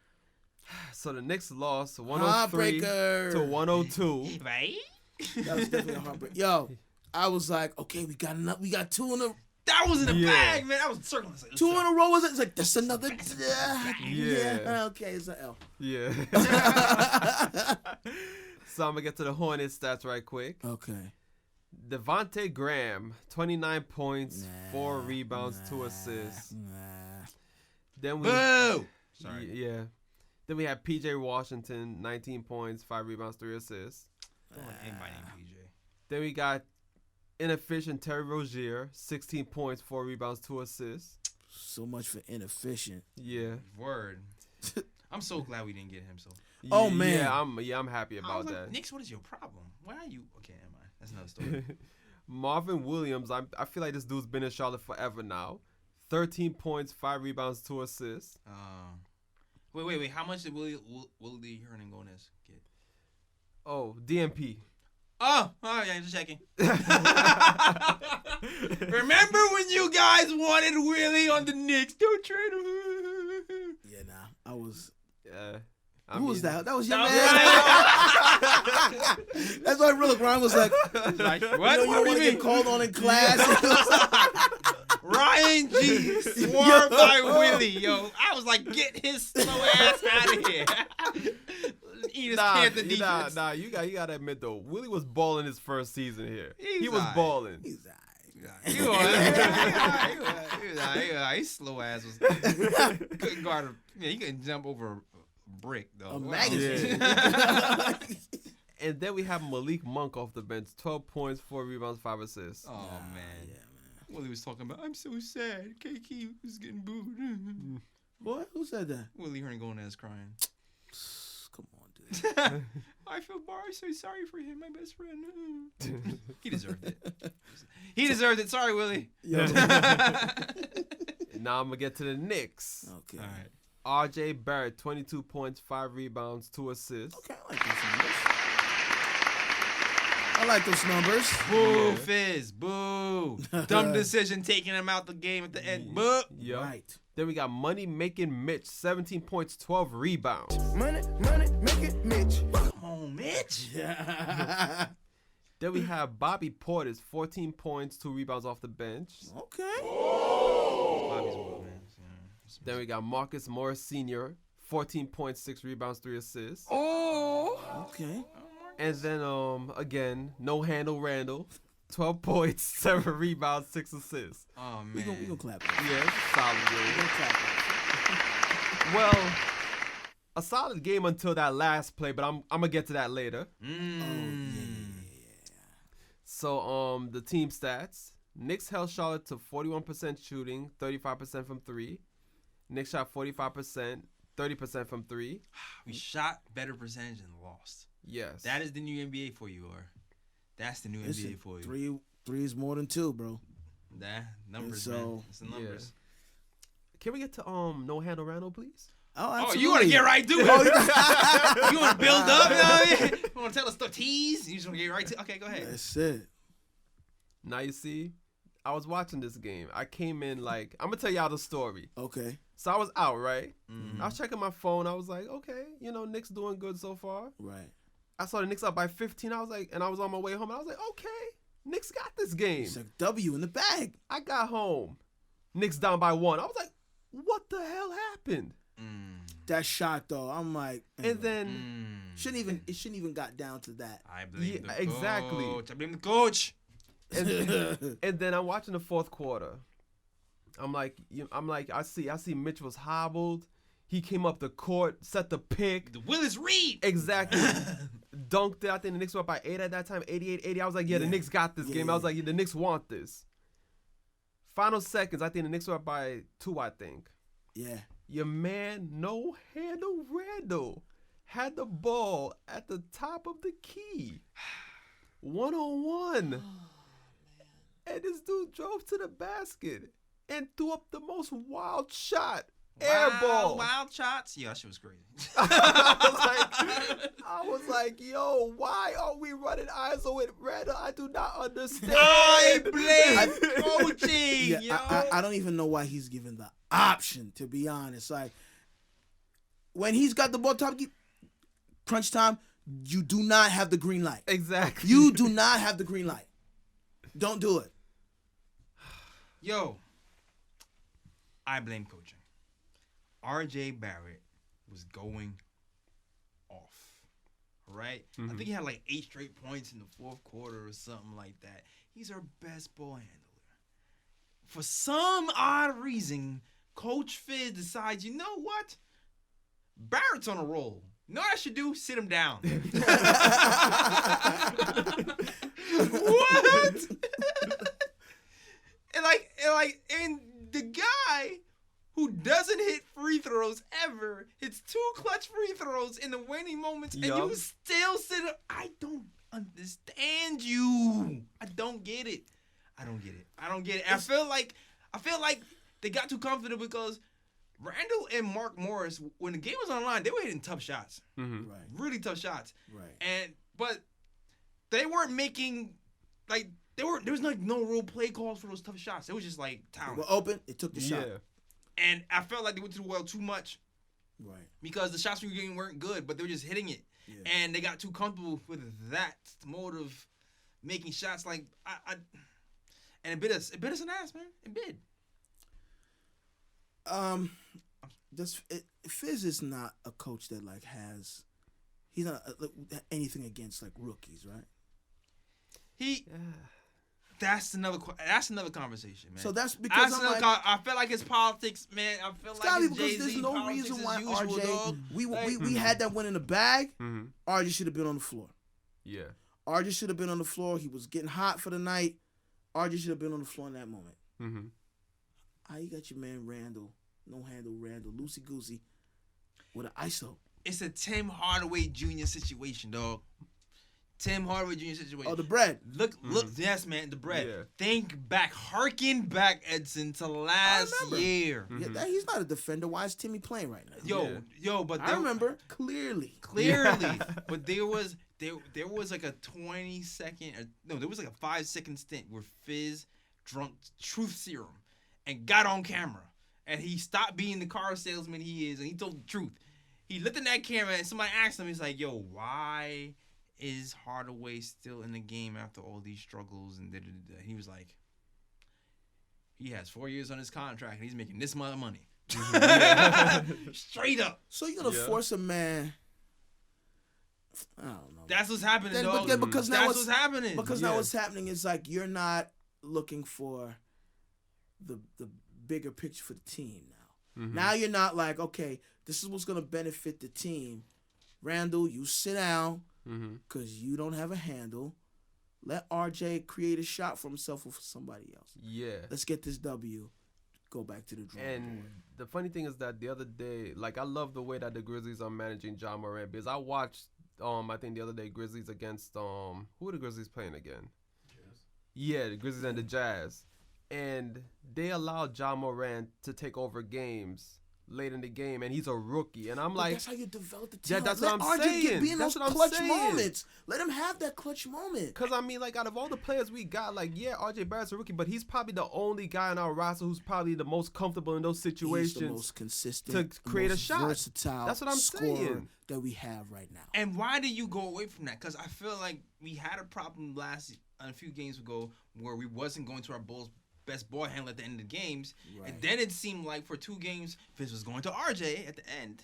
So the Knicks lost 103 Heartbreaker. to 102. Right? That was definitely a heartbreak. Yo, I was like, okay, we got enough. We got 2 in a That was in the Yeah. bag, man. I was circling. Like, 2 in a row. Was it? It's like that's another. Yeah. Okay, it's an L. Yeah. So I'm gonna get to the Hornets stats right quick. Okay. Devontae Graham, 29 points, 4 rebounds, 2 assists. Nah. Then we boo. Sorry. Yeah. Then we have PJ Washington, 19 points, 5 rebounds, 3 assists. Don't want anybody named PJ. Then we got inefficient Terry Rozier, 16 points, 4 rebounds, 2 assists. So much for inefficient. Yeah. Word. I'm so glad we didn't get him. So. Oh, man. I'm happy I was about like, that. Knicks, what is your problem? Why are you? Okay, never mind. That's another story. Marvin Williams, I feel like this dude's been in Charlotte forever now. 13 points, 5 rebounds, 2 assists. Wait. How much did Willie Hernangomez get? Oh, DMP. Oh, yeah, just checking. Remember when you guys wanted Willie on the Knicks? Don't trade him. Yeah, nah. I was. Who was that? That was your That man. That's why look, Ryan was like, Like, what? You What don't do want you to mean? get called on in class. Ryan G. Swarmed by Willie, yo. I was like, get his slow ass out of here. Eat his Panther defense. Nah, you gotta admit though, Willie was balling his first season here. He was alright. balling. He's His slow ass was couldn't guard him. Yeah, he couldn't jump over a brick though. a magazine. And then we have Malik Monk off the bench, 12 points, 4 rebounds, 5 assists. Oh man. Yeah, man. Willie was talking about, I'm so sad. KK was getting booed. What? Who said that? Willie Hernangomez crying. Come on, dude. I feel so sorry for him, my best friend. He deserved it. He deserved it. Sorry, Willie. Yo. Now I'm gonna get to the Knicks. Okay. All right. R.J. Barrett, 22 points, 5 rebounds, 2 assists. Okay, I like this I like those numbers. Boo, Fizz. Boo. Dumb decision taking him out the game at the end. Boo. Yep. Right. Then we got money making Mitch, 17 points, 12 rebounds. Money, make it Mitch. Come on, Mitch. Yeah. Then we have Bobby Portis, 14 points, 2 rebounds off the bench. Okay. Bobby's well, man. Then we got Marcus Morris Sr., 14 points, 6 rebounds, 3 assists. Okay. And then again, no handle Randall, 12 points, 7 rebounds, 6 assists. Oh, man. We gonna clap that. Yeah, it's a solid We game. gonna clap that. Well, a solid game until that last play, but I'm gonna get to that later. So the team stats: Knicks held Charlotte to 41% shooting, 35% from 3. Knicks shot 45%, 30% from 3. We shot better percentage and lost. Yes. That is the new NBA for you, or that's the new Listen, NBA for you. three is more than 2, bro. That numbers, And so- man. It's the numbers. Can we get to no handle Randall, please? Oh, Oh, absolutely. you want to get right to it? Oh, You want to build up? You know what I mean? You want to tell us the tease? You just want to get right to? Okay, go ahead. That's it. Now you see, I was watching this game. I came in like, I'm gonna tell y'all the story. Okay. So I was out, right? Mm-hmm. I was checking my phone. I was like, okay, Knicks doing good so far. Right. I saw the Knicks up by 15. I was like, and I was on my way home. And I was like, okay, Knicks got this game. It's a W in the bag. I got home. Knicks down by 1. I was like, what the hell happened? That shot though, I'm like, And then, it shouldn't even got down to that. I blame Yeah, the exactly. coach. I blame the coach. and then I'm watching the fourth quarter. I'm like, I see Mitch was hobbled. He came up the court, set the pick. The Willis Reed. Exactly. Dunked it. I think the Knicks were up by 8 at that time, 88-80. I was like, the Knicks got this game. I was like, the Knicks want this. Final seconds, I think the Knicks were up by 2, I think. Yeah. Your man, no handle Randall, had the ball at the top of the key. 1-on-1. And this dude drove to the basket and threw up the most wild shot. Air ball. Wild shots. Yeah, that shit was crazy. I was like, yo, why are we running ISO with Randall? I do not understand. I blame coaching. Yeah, yo. I don't even know why he's given the option, to be honest. Like, when he's got the ball top, crunch time, you do not have the green light. Exactly. You do not have the green light. Don't do it. Yo, I blame coaching. RJ Barrett was going off. Right? I think he had like 8 straight points in the fourth quarter or something like that. He's our best ball handler. For some odd reason, Coach Fizz decides, you know what? Barrett's on a roll. You know what I should do? Sit him down. What? and the guy who doesn't hit free throws ever hits 2 clutch free throws in the winning moments, and you still sit up. I don't understand you. I don't get it. I feel like they got too confident because Randall and Mark Morris, when the game was on the line, they were hitting tough shots. Mm-hmm. Right. Really tough shots. Right. But they weren't making, like, there was like no real play calls for those tough shots. It was just like They talent. were open. It took the shot. And I felt like they went to the well too much Right. because the shots we were getting weren't good, but they were just hitting it. Yeah. And they got too comfortable with that mode of making shots. Like, and it bit us an ass, man. It bit. Fizz is not a coach that like he's not anything against like rookies, right? That's another conversation, man. So that's because I feel like it's politics, man. I feel like it's because Jay-Z. there's no Politics reason as why usual, RJ dog. we had that one in the bag. Mm-hmm. RJ should have been on the floor. Yeah. RJ should have been on the floor. He was getting hot for the night. RJ should have been on the floor in that moment. Mm-hmm. You got your man Randall, no handle Randall, loosey goosey, with an ISO. It's a Tim Hardaway Jr. situation, dog. Tim Hardaway Jr. situation. Oh, the bread. Look, yes, man, the bread. Yeah. Think back, harken back, Edson, to last year. Yeah, he's not a defender. Why is Timmy playing right now? But I remember clearly. But there was like a 20-second, there was like a 5-second stint where Fizz drunk truth serum and got on camera, and he stopped being the car salesman he is, and he told the truth. He looked in that camera, and somebody asked him, he's like, "Yo, why is Hardaway still in the game after all these struggles?" And he was like, "He has 4 years on his contract, and he's making this amount of money." Straight up. So you're gonna force a man? I don't know. That's what's happening, Because now that's what's happening. Because now what's happening is like you're not looking for the bigger picture for the team now. Mm-hmm. Now you're not like, okay, this is what's gonna benefit the team. Randall, you sit down because you don't have a handle. Let RJ create a shot for himself or for somebody else. Yeah. Let's get this W. Go back to the drawing board. And the funny thing is that the other day, like, I love the way that the Grizzlies are managing Ja Morant, because I watched, I think the other day, Grizzlies against, who are the Grizzlies playing again? Jazz. Yeah, the Grizzlies and the Jazz. And they allowed Ja Morant to take over games late in the game, and he's a rookie. And I'm like, that's how you develop the team. Yeah, that's Let what I'm RJ saying. be in That's those what I'm clutch saying. moments. Let him have that clutch moment. Because, I mean, like, out of all the players we got, like, yeah, RJ Barrett's a rookie, but he's probably the only guy in our roster who's probably the most comfortable in those situations. He's the most consistent, to create the a most shot. versatile That's what I'm scorer saying. that we have right now. And why did you go away from that? Because I feel like we had a problem a few games ago where we wasn't going to our Bulls' best ball handler at the end of the games. Right. And then it seemed like for 2 games, Fizz was going to RJ at the end.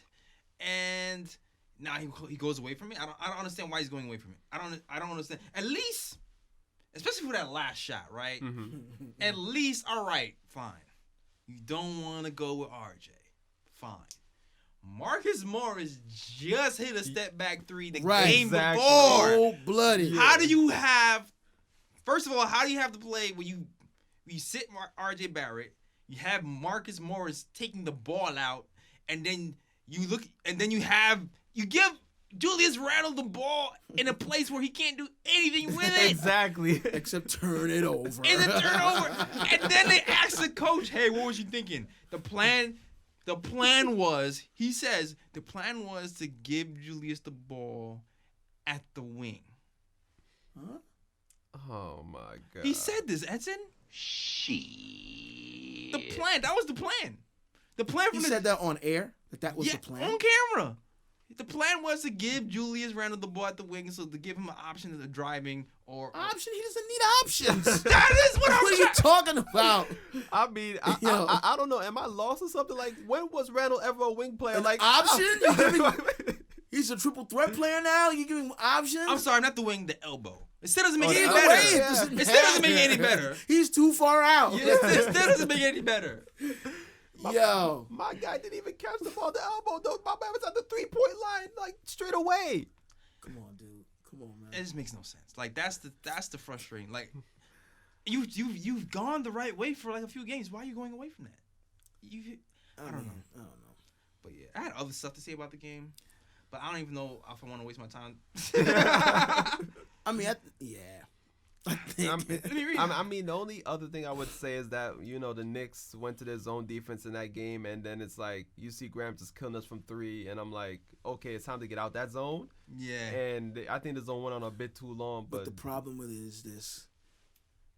And now he goes away from it. I don't understand why he's going away from it. I don't understand. At least, especially for that last shot, right? At least, all right, fine. You don't want to go with RJ. Fine. Marcus Morris just hit a step back 3 the game before. Cold-blooded. How do you have? First of all, how do you have to play when you sit RJ Barrett? You have Marcus Morris taking the ball out, and then you give Julius Randle the ball in a place where he can't do anything with it. Exactly. Except turn it over. It's a turnover. And then they ask the coach, "Hey, what was you thinking?" The plan was, he says, the plan was to give Julius the ball at the wing. Huh? Oh, my God. He said this, Edson. The plan. That was the plan. The plan. He said that on air? That was the plan? On camera. The plan was to give Julius Randle the ball at the wing, so to give him an option of the driving or option. He doesn't need options. That is what are you talking about? I mean, I don't know. Am I lost or something? Like, when was Randle ever a wing player? Like option? He's a triple threat player now. You giving him options? I'm sorry, not the wing, the elbow. It still doesn't make it any better. It still doesn't make it any better. He's too far out. It still doesn't make it any better. My guy didn't even catch the ball at the elbow, though. My man was at the 3-point line, like, straight away. Come on, dude. Come on, man. It just makes no sense. Like, that's the frustrating. Like, you've gone the right way for like a few games. Why are you going away from that? I don't know. But yeah, I had other stuff to say about the game, but I don't even know if I want to waste my time. I mean, I mean, the only other thing I would say is that, the Knicks went to their zone defense in that game, and then it's like, you see Graham just killing us from 3, and I'm like, okay, it's time to get out that zone. Yeah. And I think the zone went on a bit too long. But the problem with it is this.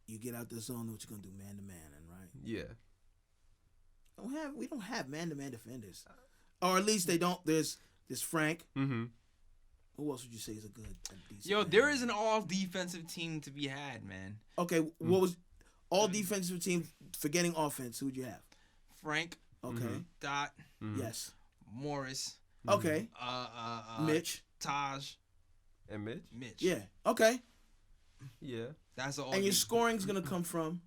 You get out the zone, what you're going to do, man-to-man, right? Yeah. We don't have man-to-man defenders. Or at least they don't. There's Frank. Mm-hmm. Who else would you say is a decent man? There is an all-defensive team to be had, man. Okay, what was all-defensive team, forgetting offense, who would you have? Frank. Okay. Dot. Yes. Morris. Okay. Mitch. Taj. And Mitch? Yeah. Okay. Yeah. That's all. And your scoring's going to come from...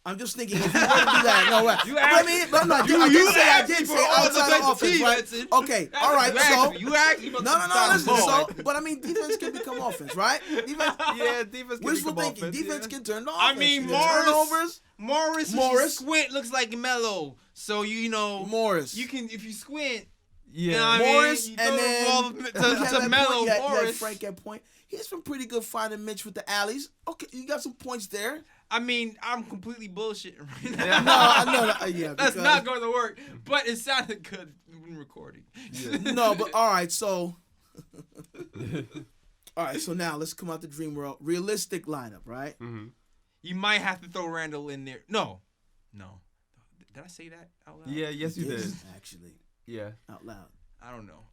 I'm just thinking, if you want to do that, no way. I did say outside of offense, right? Okay, all right. So you asked me about listen. So, but I mean, defense can become offense, right? Defense can wishful become thinking. offense. Defense can turn to offense. I mean, Morris. Squint looks like Melo. So Morris. You can, if you squint, Yeah, You know what I mean? Morris, You and throw the then ball to Melo. You had Morris. Frank at point. He's been pretty good finding Mitch with the alleys. Okay, you got some points there. I mean, I'm completely bullshitting right now. Yeah. No, I know that. Yeah, That's because- not going to work. But it sounded good when recording. No, but all right. So, all right. So now let's come out the dream world. Realistic lineup, right? Mm-hmm. You might have to throw Randall in there. No. Did I say that out loud? Yeah, yes, you did. Yes, actually, Yeah. out loud. I don't know.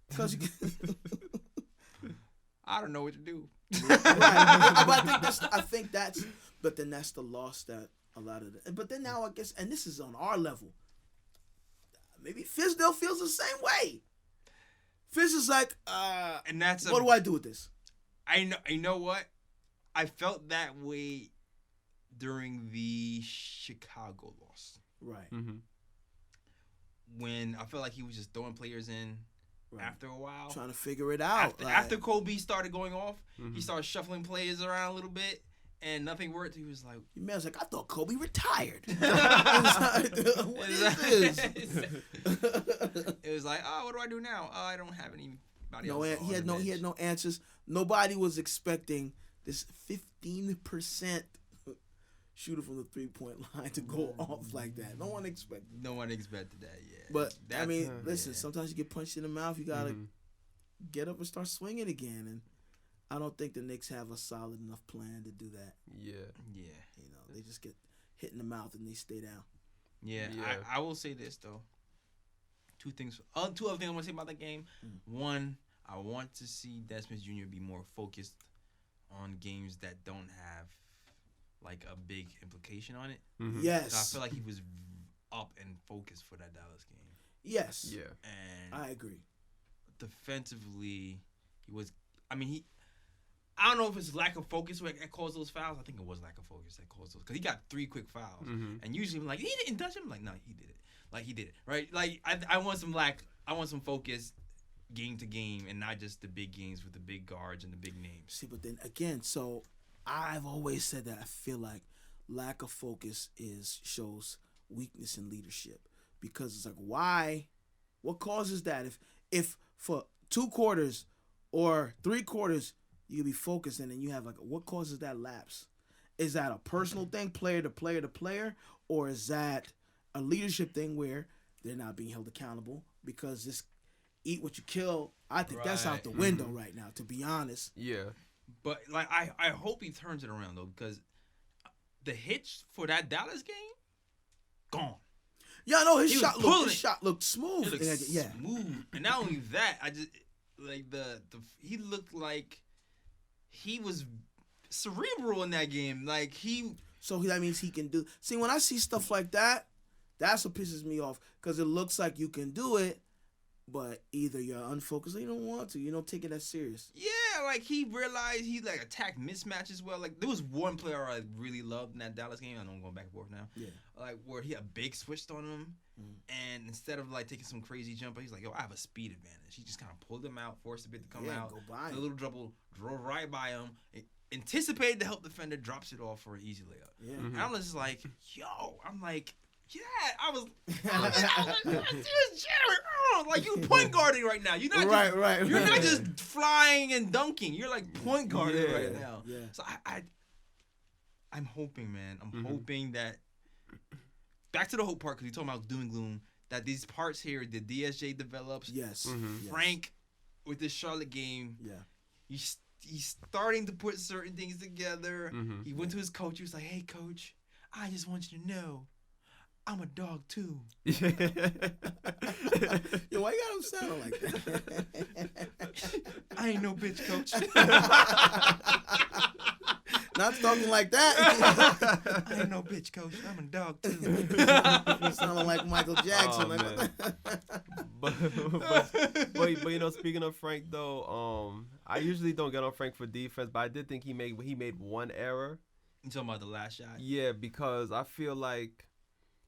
Because you. I don't know what to do. Right. But I think that's. But then that's the loss that a lot of the. But then now I guess, and this is on our level. Maybe Fizdale feels the same way. Fizz is like, And that's what do I do with this? I know. You know what? I felt that way during the Chicago loss Right. Mm-hmm. when I felt like he was just throwing players in. Right. After a while, Trying to figure it out. after Kobe started going off, Mhm. he started shuffling players around a little bit, and nothing worked. He was like, Your man's like, I thought Kobe retired. What is this? It was like, oh, what do I do now? Oh, I don't have anybody No, else. he had no answers. Nobody was expecting this 15% shooter from the 3-point line to go off like that. No one expected. No one expected that. Yeah, But I That's- mean, listen. Sometimes you get punched in the mouth. You gotta Mhm. get up and start swinging again. And I don't think the Knicks have a solid enough plan to do that. Yeah. yeah, You know, they just get hit in the mouth and they stay down. yeah. Yeah. I will say this though. Two other things I want to say about that game. One, I want to see Desmond Jr. be more focused on games that don't have like a big implication on it. Mhm. Yes. So I feel like he was up and focused for that Dallas game. Yes. Yeah. And I agree. defensively, he was. I mean, I don't know if it's lack of focus that caused those fouls. I think it was lack of focus that caused those because he got 3 quick fouls, Mhm. and usually I'm like, he didn't touch him. I'm like, no, he did it. Like he did it, right? Like I want some focus game to game, and not just the big games with the big guards and the big names. See, but then again, so I've always said that I feel like lack of focus shows weakness in leadership because it's like what causes that if for 2 quarters or 3 quarters you can be focused and then you have like what causes that lapse? Is that a personal thing, player to player to player, or is that a leadership thing where they're not being held accountable because this eat what you kill? I think that's out the window right now, to be honest. Yeah. But like I hope he turns it around though, because the hits for that Dallas game, gone. Yeah, no, He was pulling his it. shot looked smooth. It looked Yeah. smooth. And not only that, I just like the he looked like he was cerebral in that game. Like he So that means he can do. See, when I see stuff like that, that's what pisses me off because it looks like you can do it, but either you're unfocused or you don't want to. You don't take it as serious. yeah, like he realized he like attacked mismatches well. Like there was one player I really loved in that Dallas game. I know I'm going back and forth now. Yeah. Like where he had big switched on him, and instead of like taking some crazy jumper, he's like, "Yo, I have a speed advantage." He just kind of pulled him out, forced the bit to come Yeah, out, go by a him. little dribble, drove right by him, anticipated the help defender, drops it off for an easy layup. Yeah. And I was just like, "Yo," I'm like, "Yeah," I was just Jared, like you point guarding right now. You're not Right. You're not just flying and dunking. You're like point guarding Yeah. right now. Yeah. So I'm hoping, man. I'm hoping that back to the hope part because we talking about doom and gloom. That these parts here, the DSJ develops. Yes. Yes. Frank with this Charlotte game, Yeah. he's starting to put certain things together. He went to his coach. He was like, "Hey, coach, I just want you to know, I'm a dog too." Yo, why you got him sounding like that? I ain't no bitch, coach. Not talking like that. I ain't no bitch, coach. I'm a dog too. You sounding like Michael Jackson. Oh, man. but you know, speaking of Frank though, I usually don't get on Frank for defense, but I did think he made one error. You talking about the last shot? Yeah, because I feel like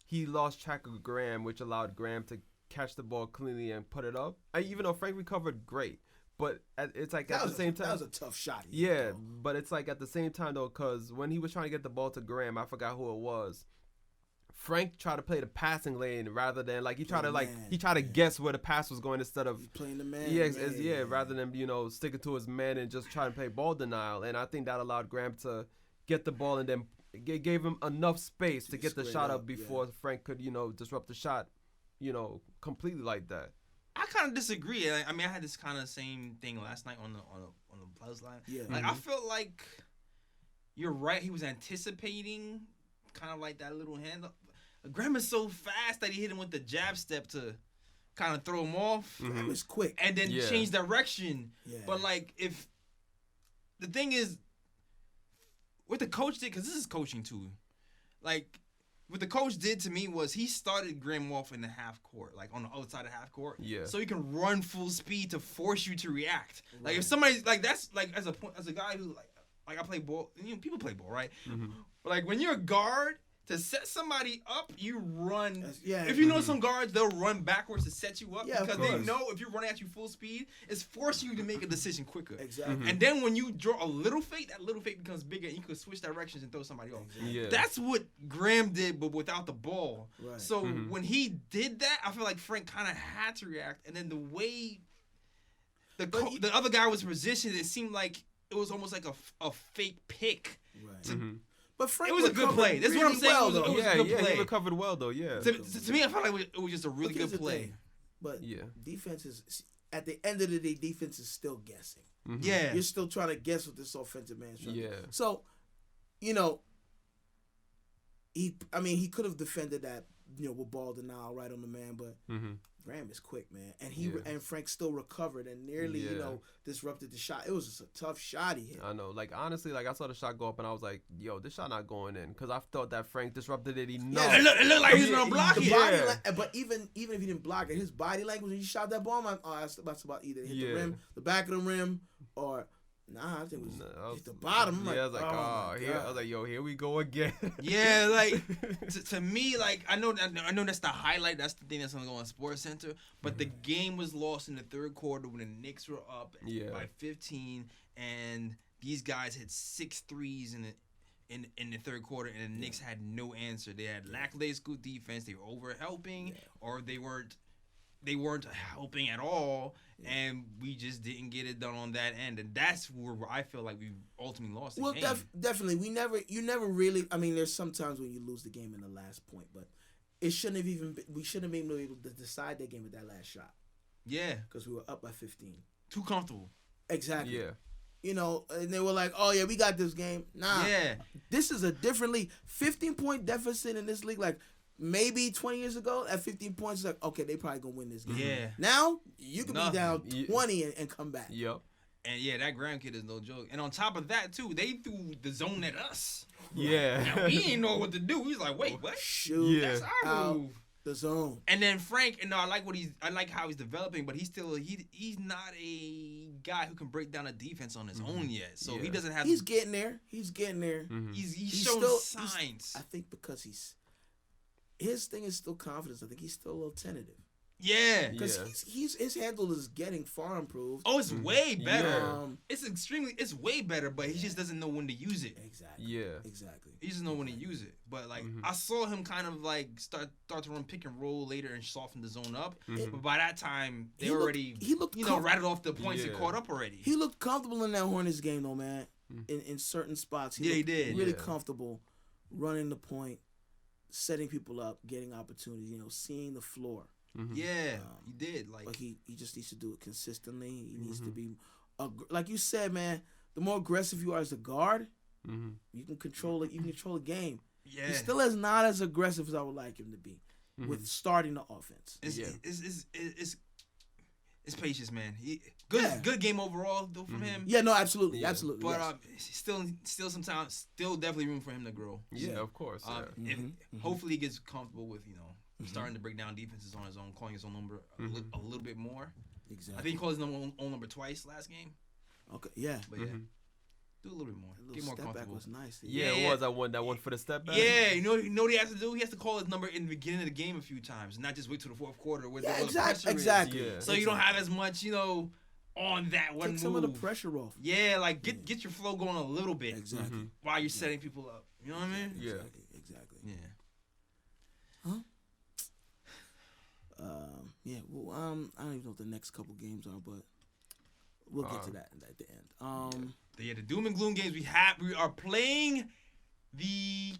he lost track of Graham, which allowed Graham to catch the ball cleanly and put it up. Even though Frank recovered great, but it's like at the same time. That was a tough shot. Yeah, but it's like at the same time though, because when he was trying to get the ball to Graham, I forgot who it was. Frank tried to play the passing lane rather than like he tried to man. guess where the pass was going instead of He's playing the man. rather than sticking to his man and just trying to play ball denial. And I think that allowed Graham to get the ball and then gave him enough space to get the shot up before Frank could disrupt the shot completely like that. I kind of disagree. I mean, I had this kind of same thing last night on the plus line. Yeah. Like I felt like you're right. He was anticipating kind of like that little hand. Graham is so fast that he hit him with the jab step to kind of throw him off. Graham is quick. And then change direction. Yeah. But like if the thing is what the coach did, because this is coaching too. Like what the coach did to me was he started Graham off in the half court, like on the outside of half court. Yeah. So he can run full speed to force you to react. Like if somebody like that's like as a guy who like I play ball, people play ball, right? But like when you're a guard, to set somebody up, you run. If you know some guards, they'll run backwards to set you up because they know if you're running at you full speed, it's forcing you to make a decision quicker. Exactly. And then when you draw a little fake, that little fake becomes bigger and you can switch directions and throw somebody off. Yeah. That's what Graham did, but without the ball. Right. So when he did that, I feel like Frank kind of had to react. And then the way the other guy was positioned, it seemed like it was almost like a fake pick. Right. But Frank it was a good play. That's what I'm saying. Well, it was a good play. He recovered well though. Yeah. To me, I felt like it was just a really good play. But defense is at the end of the day, defense is still guessing. Yeah, you're still trying to guess what this offensive man's trying to do. So, he could have defended that, with ball denial right on the man, but Graham is quick, man, and and Frank still recovered and nearly, disrupted the shot. It was just a tough shot he hit. I know, like honestly, like I saw the shot go up and I was like, "Yo, this shot not going in," because I thought that Frank disrupted it enough. Yeah, it looked like he was gonna block it. But even if he didn't block it, his body language when he shot that ball, I'm like, oh, that's about either hit the rim, the back of the rim, or. Nah, I think it was hit the bottom. I was like, I was like, yo, here we go again. Yeah, like to me, like I know that's the highlight. That's the thing that's gonna go on Sports Center. But the game was lost in the third quarter when the Knicks were up by 15, and these guys hit 6 threes in the third quarter, and the Knicks had no answer. They had lackadaisical defense. They were over helping, or they weren't helping at all, and we just didn't get it done on that end, and that's where I feel like we ultimately lost the game. Definitely, you never really. I mean, there's sometimes when you lose the game in the last point, but it shouldn't have even. We shouldn't have been able to decide that game with that last shot. Yeah, because we were up by 15. Too comfortable. Exactly. Yeah. And they were like, "Oh yeah, we got this game." Nah. Yeah. This is a different league. 15-point deficit in this league, like. Maybe 20 years ago, at 15 points, like, okay, they probably going to win this game. Yeah. Now, you can be down 20 and come back. Yep. And that Graham kid is no joke. And on top of that, too, they threw the zone at us. Yeah. Now, we didn't know what to do. We was like, wait, what? Shoot. That's our move. The zone. And then Frank, I like how he's developing, but he's not a guy who can break down a defense on his own yet. So he doesn't have. He's getting there. He's showing signs. I think because his thing is still confidence. I think he's still a little tentative. Yeah, because his handle is getting far improved. Oh, it's way better. It's way better, but he just doesn't know when to use it. Exactly. Yeah. Exactly. He doesn't know when to use it. But like I saw him kind of like start to run pick and roll later and soften the zone up. But by that time they he looked rattled off the points and caught up already. He looked comfortable in that Hornets game though, man. In certain spots, he did. Really comfortable running the point, setting people up, getting opportunities. Seeing the floor. Yeah, he did. But he just needs to do it consistently. He needs to be, like you said, man. The more aggressive you are as a guard, you can control it. You can control the game. Yeah, he still is not as aggressive as I would like him to be with starting the offense. It's patience, man. Good game overall though from him. Yeah, no, absolutely. But still sometimes definitely room for him to grow. Yeah, of course. Hopefully he gets comfortable with starting to break down defenses on his own, calling his own number a little bit more. Exactly. I think he called his own number twice last game. Okay, yeah. But do a little bit more. Get more step comfortable. Back was nice. Yeah, it was that one for the step back. Yeah, you know what he has to do? He has to call his number in the beginning of the game a few times, not just wait till the fourth quarter where the pressure exactly. is. Yeah. So you don't have as much, on that one Take some of the pressure off. Yeah, like get your flow going a little bit. Exactly. While you're setting people up. You know what I mean? Yeah. Exactly. Yeah. Yeah. Well, I don't even know what the next couple games are, but we'll get to that at the end. The doom and gloom games we are playing the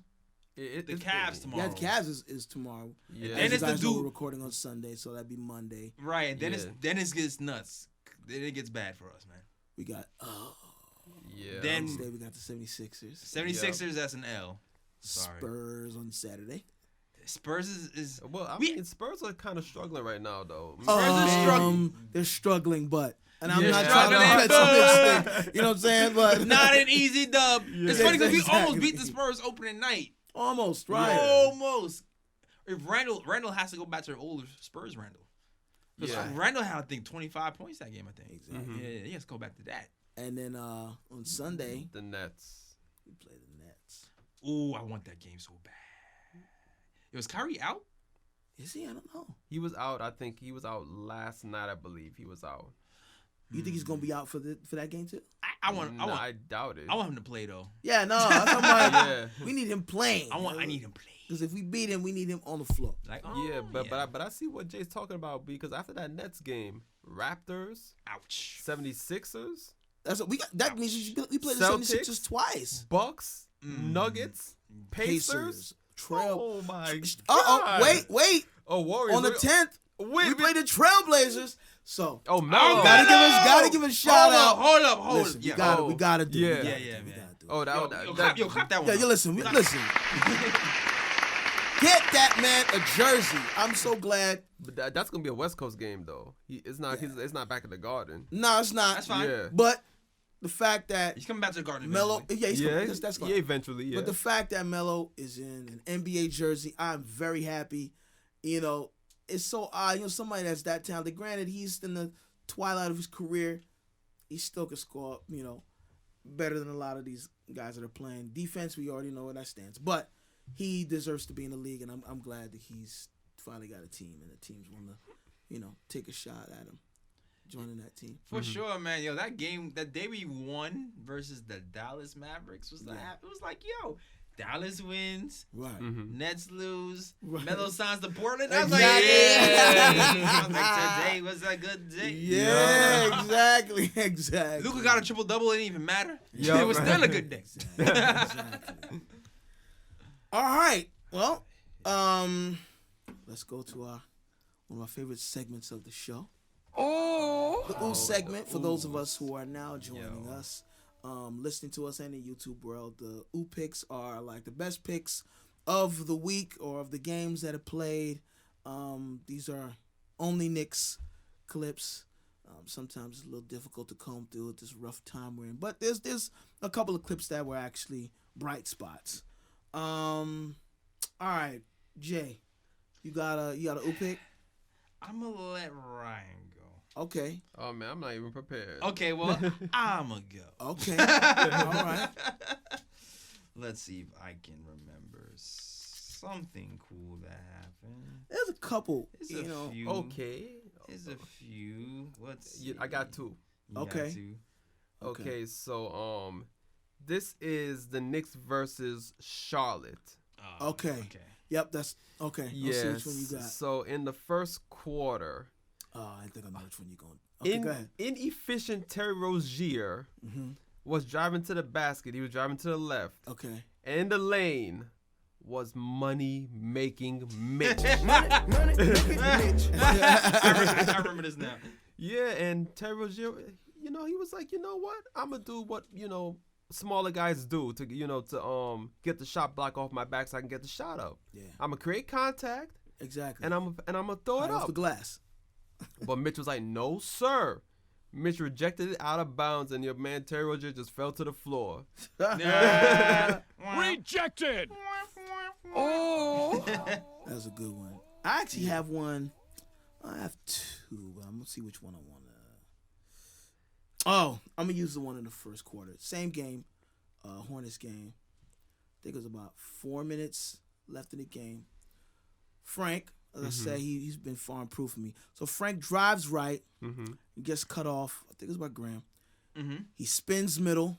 Cavs tomorrow. Yeah, the Cavs is tomorrow. Yeah. And it's the we're dude recording on Sunday, so that'd be Monday. Right, and then it gets nuts. Then it gets bad for us, man. We got Then Wednesday we got the 76ers. 76ers, that's an L. Sorry. Spurs on Saturday. Spurs is Well, I mean, Spurs are kind of struggling right now, though. They're struggling, but. And I'm You're not trying to let some stick. You know what I'm saying? But not an easy dub. It's funny because we almost Exactly. beat the Spurs opening night. Almost, right? Almost. If Randall has to go back to the older Spurs Randall. Because Randall had, I think, 25 points that game, I think. Exactly. Yeah, he has to go back to that. And then on Sunday, the Nets. we play the Nets. Ooh, I want that game so bad. Was Kyrie out? Is he? I don't know. He was out. I think he was out last night. I believe he was out. You think he's gonna be out for that game too? I doubt it. I want him to play though. Yeah, no. I'm like, we need him playing. I need him playing. Because if we beat him, we need him on the floor. Like, but I see what Jay's talking about because after that Nets game, Raptors, ouch, 76ers. That's what we got. That means we played the Celtics, 76ers twice. Bucks, Nuggets, Pacers. Trail. Oh my God. Wait. Oh, Warriors. On the 10th, we played the Trailblazers. So, Melo. Gotta give a shout out. Hold up. Listen, we gotta do it. Man. Oh, clap that one. Yeah, you listen. Get that man a jersey. I'm so glad. But that's gonna be a West Coast game though. It's not back in the Garden. No, it's not. That's fine. Yeah. But the fact that he's coming back to the Garden. Melo, That's fine. Eventually, yeah. But the fact that Melo is in an NBA jersey, I'm very happy. You know, it's so odd. You know, somebody that's that talented. Granted, he's in the twilight of his career. He still can score, you know, better than a lot of these guys that are playing. Defense, we already know where that stands. But he deserves to be in the league, and I'm glad that he's finally got a team, and the teams want to, you know, take a shot at him joining that team. For sure, man. Yo, that game, that day we won versus the Dallas Mavericks was like, it was like, yo, Dallas wins, right? Nets lose, right. Melo signs to Portland. Exactly. I was like, yeah. I was like, today was a good day. Yeah, exactly. Luka got a triple-double. It didn't even matter. Yo, it was still a good day. Exactly. All right. Well, let's go to one of our favorite segments of the show. The Ooh segment for those of us who are now joining us, listening to us in the YouTube world. The Ooh picks are like the best picks of the week or of the games that are played. These are only Knicks clips. Sometimes it's a little difficult to comb through at this rough time we're in, but there's a couple of clips that were actually bright spots. All right, Jay, you got a Ooh pick? I'm gonna let Ryan go. Okay. Oh man, I'm not even prepared. Okay, well, I'm gonna go. Okay. All right. Let's see if I can remember something cool that happened. There's a couple. There's you know. few. Okay. There's a few. Let's I got two. Okay. Okay, so this is the Knicks versus Charlotte. Okay. Yep, that's okay. Yes. I'll see which one you got. So in the first quarter, I think I know which one you're going. Okay, go ahead. Inefficient Terry Rozier was driving to the basket. He was driving to the left. Okay. And in the lane was money-making Mitch. Money making Mitch. I remember this now. Yeah, and Terry Rozier, you know, he was like, you know what? I'm going to do what, you know, smaller guys do to, you know, to get the shot block off my back so I can get the shot up. Yeah. I'm going to create contact. Exactly. And I'm going to throw it off up. the glass. But Mitch was like, no, sir. Mitch rejected it out of bounds, and your man Terry Rozier just fell to the floor. Rejected. Oh. That was a good one. I actually have one. I have two, but I'm going to see which one I want to. Oh, I'm going to use the one in the first quarter. Same game, Hornets game. I think it was about 4 minutes left in the game. Frank, as I said, he's been far improved for me. So Frank drives right. He gets cut off. I think it was by Graham. He spins middle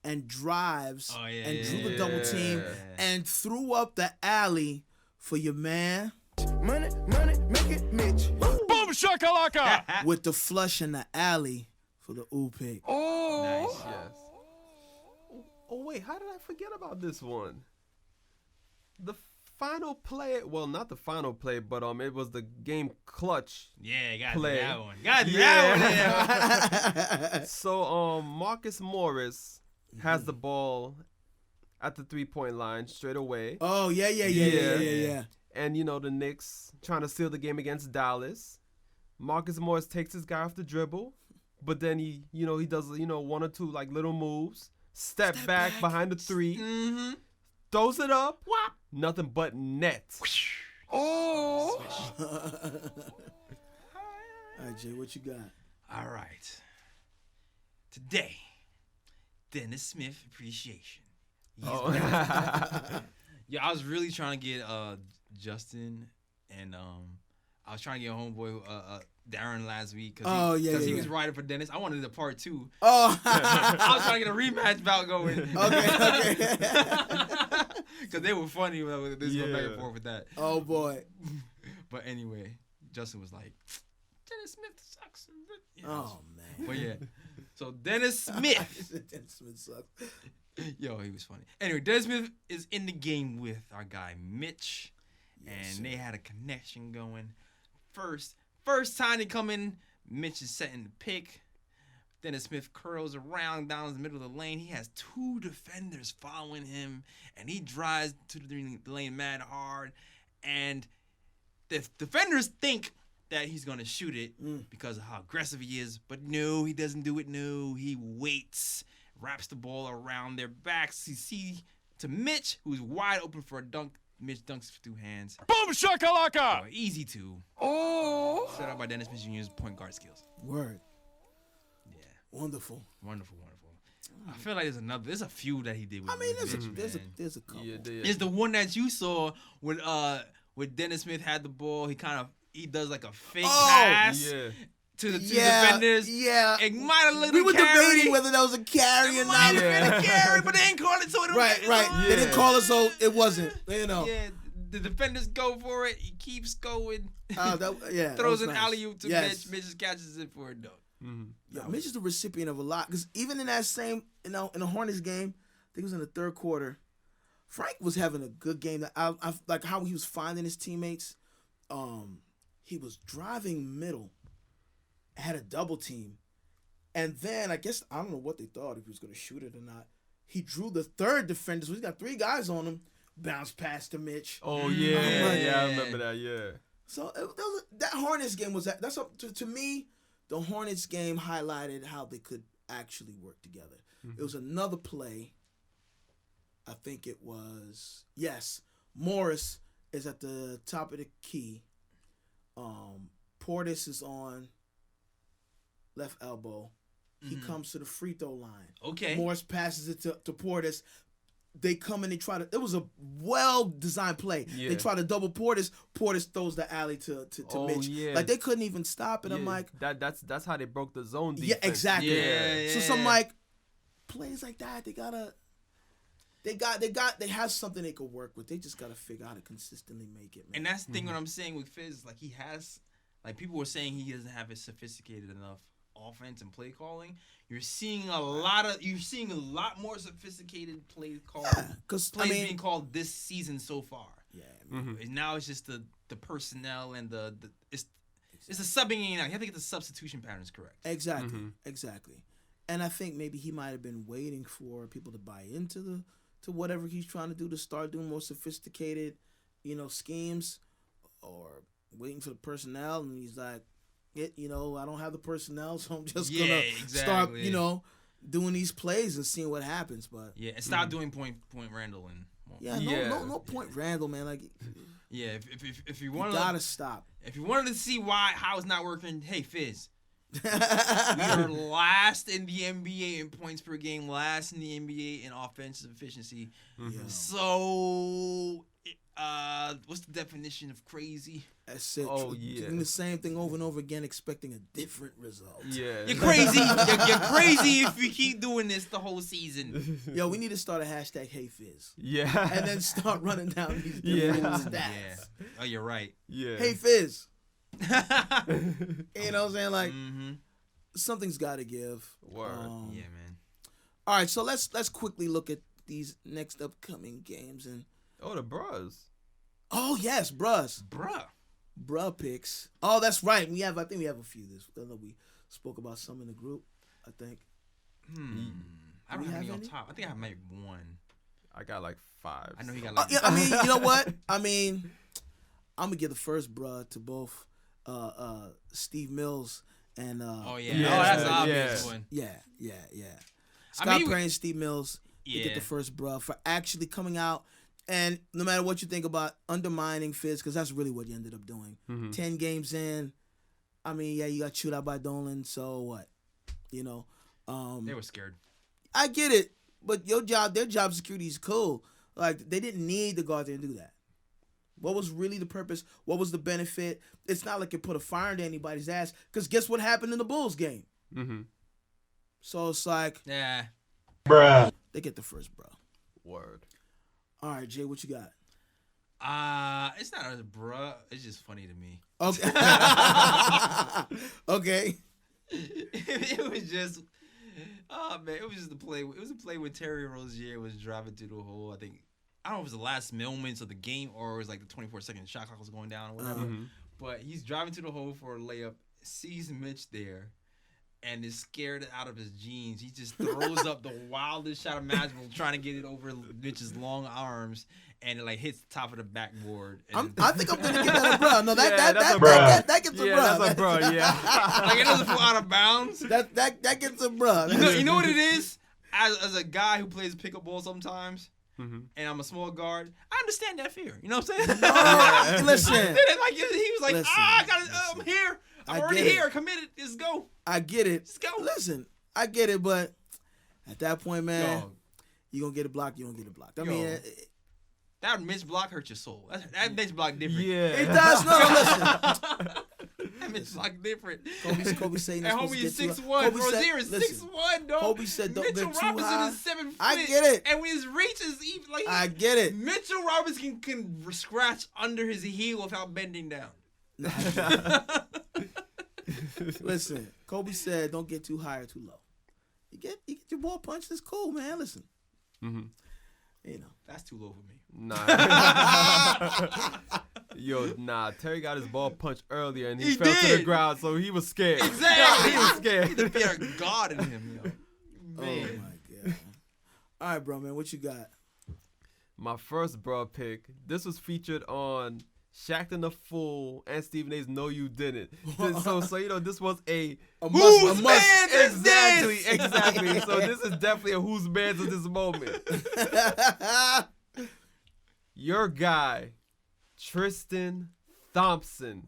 and drives and drew the double team and threw up the alley for your man. Money, make it Mitch. Boom shakalaka! With the flush in the alley for the ooh pick. Nice. Yes. Oh wait, how did I forget about this one? The final play, well, not the final play, but it was the game clutch. Yeah, got play. that one. Got that one. So Marcus Morris has the ball at the 3-point line straight away. Oh yeah. And the Knicks trying to seal the game against Dallas. Marcus Morris takes his guy off the dribble, but then he does one or two like little moves. Step back behind the three. Mm-hmm. Throws it up. Whop. Nothing but net. Oh. All right, Jay, what you got? All right. Today, Dennis Smith appreciation. Yeah, I was really trying to get Justin and I was trying to get homeboy Darren last week because he was riding for Dennis. I wanted a part 2. Oh, I was trying to get a rematch bout going. Okay. Because they were funny with this going back and forth with that. Oh boy. But anyway, Justin was like, Dennis Smith sucks. Oh man. But yeah, so Dennis Smith. Dennis Smith sucks. Yo, he was funny. Anyway, Dennis Smith is in the game with our guy Mitch, and they had a connection going. First time they come in, Mitch is setting the pick. Dennis Smith curls around down the middle of the lane. He has 2 defenders following him, and he drives to the lane mad hard. And the defenders think that he's going to shoot it because of how aggressive he is. But no, he doesn't do it. No, he waits, wraps the ball around their backs. You see to Mitch, who's wide open for a dunk. Mitch dunks with 2 hands. Boom shakalaka! Easy to. Set up by Dennis Smith Jr.'s point guard skills. Word. Yeah. Wonderful. I feel like there's a few that he did with there's a couple. Yeah, There's the one that you saw when Dennis Smith had the ball. He does like a fake pass to the 2 defenders. Yeah. It might have looked We were carry. debating whether that was a carry or not. Might have been a carry, but they didn't call it, so it Right. They didn't call it, so it wasn't. Yeah, the defenders go for it. He keeps going. Throws an nice. alley-oop to Mitch. Mitch just catches it for a dunk. Mm-hmm. Yeah, Mitch is the recipient of a lot. Because even in that same, in the Hornets game, I think it was in the 3rd quarter, Frank was having a good game. I like how he was finding his teammates. He was driving middle, had a double team, and then I don't know what they thought, if he was going to shoot it or not. He drew the 3rd defender, so he's got 3 guys on him. Bounced past to Mitch. Oh yeah, I remember that. Yeah. So that Hornets game that's up to me. The Hornets game highlighted how they could actually work together. Mm-hmm. It was another play. I think it was Morris is at the top of the key. Portis is on left elbow. He comes to the free throw line. Okay. Morris passes it to Portis. They come and they try to. It was a well-designed play. Yeah. They try to double Portis. Portis throws the alley to Mitch. Yeah. Like they couldn't even stop it. Yeah. I'm like, that's how they broke the zone defense. Yeah, exactly. Yeah. So some like plays like that, they have something they could work with. They just gotta figure out how to consistently make it, man. And that's the thing. What I'm saying with Fizz, like he has, like people were saying he doesn't have a sophisticated enough offense and play calling. You're seeing a lot more sophisticated play calling. Yeah, plays being called this season so far. Yeah. And now it's just the personnel and it's the subbing in. I have to get the substitution patterns correct. Exactly. And I think maybe he might have been waiting for people to buy into to whatever he's trying to do to start doing more sophisticated, schemes, or waiting for the personnel. And he's like, I don't have the personnel, so I'm just gonna start, doing these plays and seeing what happens. But and stop doing point Randall and no point Randall, man. Like, if you want, you gotta stop. If you wanted to see how it's not working, hey Fizz, we are last in the NBA in points per game, last in the NBA in offensive efficiency. So What's the definition of crazy? That's it. Oh, yeah. Doing the same thing over and over again, expecting a different result. Yeah. You're crazy. You're crazy if you keep doing this the whole season. Yo, we need to start a hashtag Hey Fizz. Yeah. And then start running down these different stats. Yeah. Oh, you're right. Yeah. Hey Fizz. You know what I'm saying? Like, something's got to give. Word. Yeah, man. All right, so let's quickly look at these next upcoming games and. Oh, the bros. Oh yes, bruh picks. Oh, that's right. I think we have a few. We spoke about some in the group. I think. I don't have any on top. I think I have maybe one. I got like 5. I know he got like. I mean, you know what? I mean, I'm gonna give the first bruh to both Steve Mills and. Oh yeah. Oh, that's the obvious one. Yeah. Scott Perry and Steve Mills. Yeah. Get the first bruh for actually coming out. And no matter what you think about undermining Fizz, because that's really what you ended up doing. 10 games in, I mean, yeah, you got chewed out by Dolan, so what? You know? They were scared. I get it, but their job security is cool. Like, they didn't need to go out there and do that. What was really the purpose? What was the benefit? It's not like it put a fire into anybody's ass, because guess what happened in the Bulls game? So it's like... Yeah. Bruh. They get the first bro. Word. All right, Jay, what you got? It's not a bruh. It's just funny to me. Okay. Okay. It was just, oh man, it was just the play. It was a play where Terry Rozier was driving through the hole. I don't know if it was the last moments of the game or it was like the 24-second shot clock was going down or whatever. But he's driving to the hole for a layup, sees Mitch there, and is scared out of his jeans. He just throws up the wildest shot imaginable, trying to get it over Mitch's long arms, and it like hits the top of the backboard. I think I'm gonna give that a bro. No, that gets a bro. That's a bro. Yeah. Like it doesn't fall out of bounds. That gets a bro. You know what it is? As a guy who plays pickup ball sometimes, and I'm a small guard, I understand that fear. You know what I'm saying? No, listen. Like he was like, I got it. I'm here. I'm already here. Committed. Let's go. I get it. Let's go. Listen, I get it, but at that point, man, you gonna get it blocked. You don't get it blocked. I mean, that Mitch block hurts your soul. That Mitch block different. Yeah, it does. No, listen. That Mitch block different. Kobe saying that. And homie is 6'1". Rozier is 6'1", dog. Kobe said, "Don't Mitchell get too Robinson high." is 7 foot. I get it. And when his reach is even like I get it. Mitchell Robinson can scratch under his heel without bending down. Listen, Kobe said, "Don't get too high or too low. You get your ball punched. It's cool, man. Listen, you know that's too low for me." Nah. Terry got his ball punched earlier and he fell to the ground, so he was scared. Exactly, he was scared. He had to be a god in him, yo. Man. Oh my god. All right, bro, man, what you got? My first bro pick. This was featured on Shaq and the Fool and Stephen A's No You Didn't. So you know this was a whose man is exactly. this? So this is definitely a whose man's of this moment. Your guy, Tristan Thompson,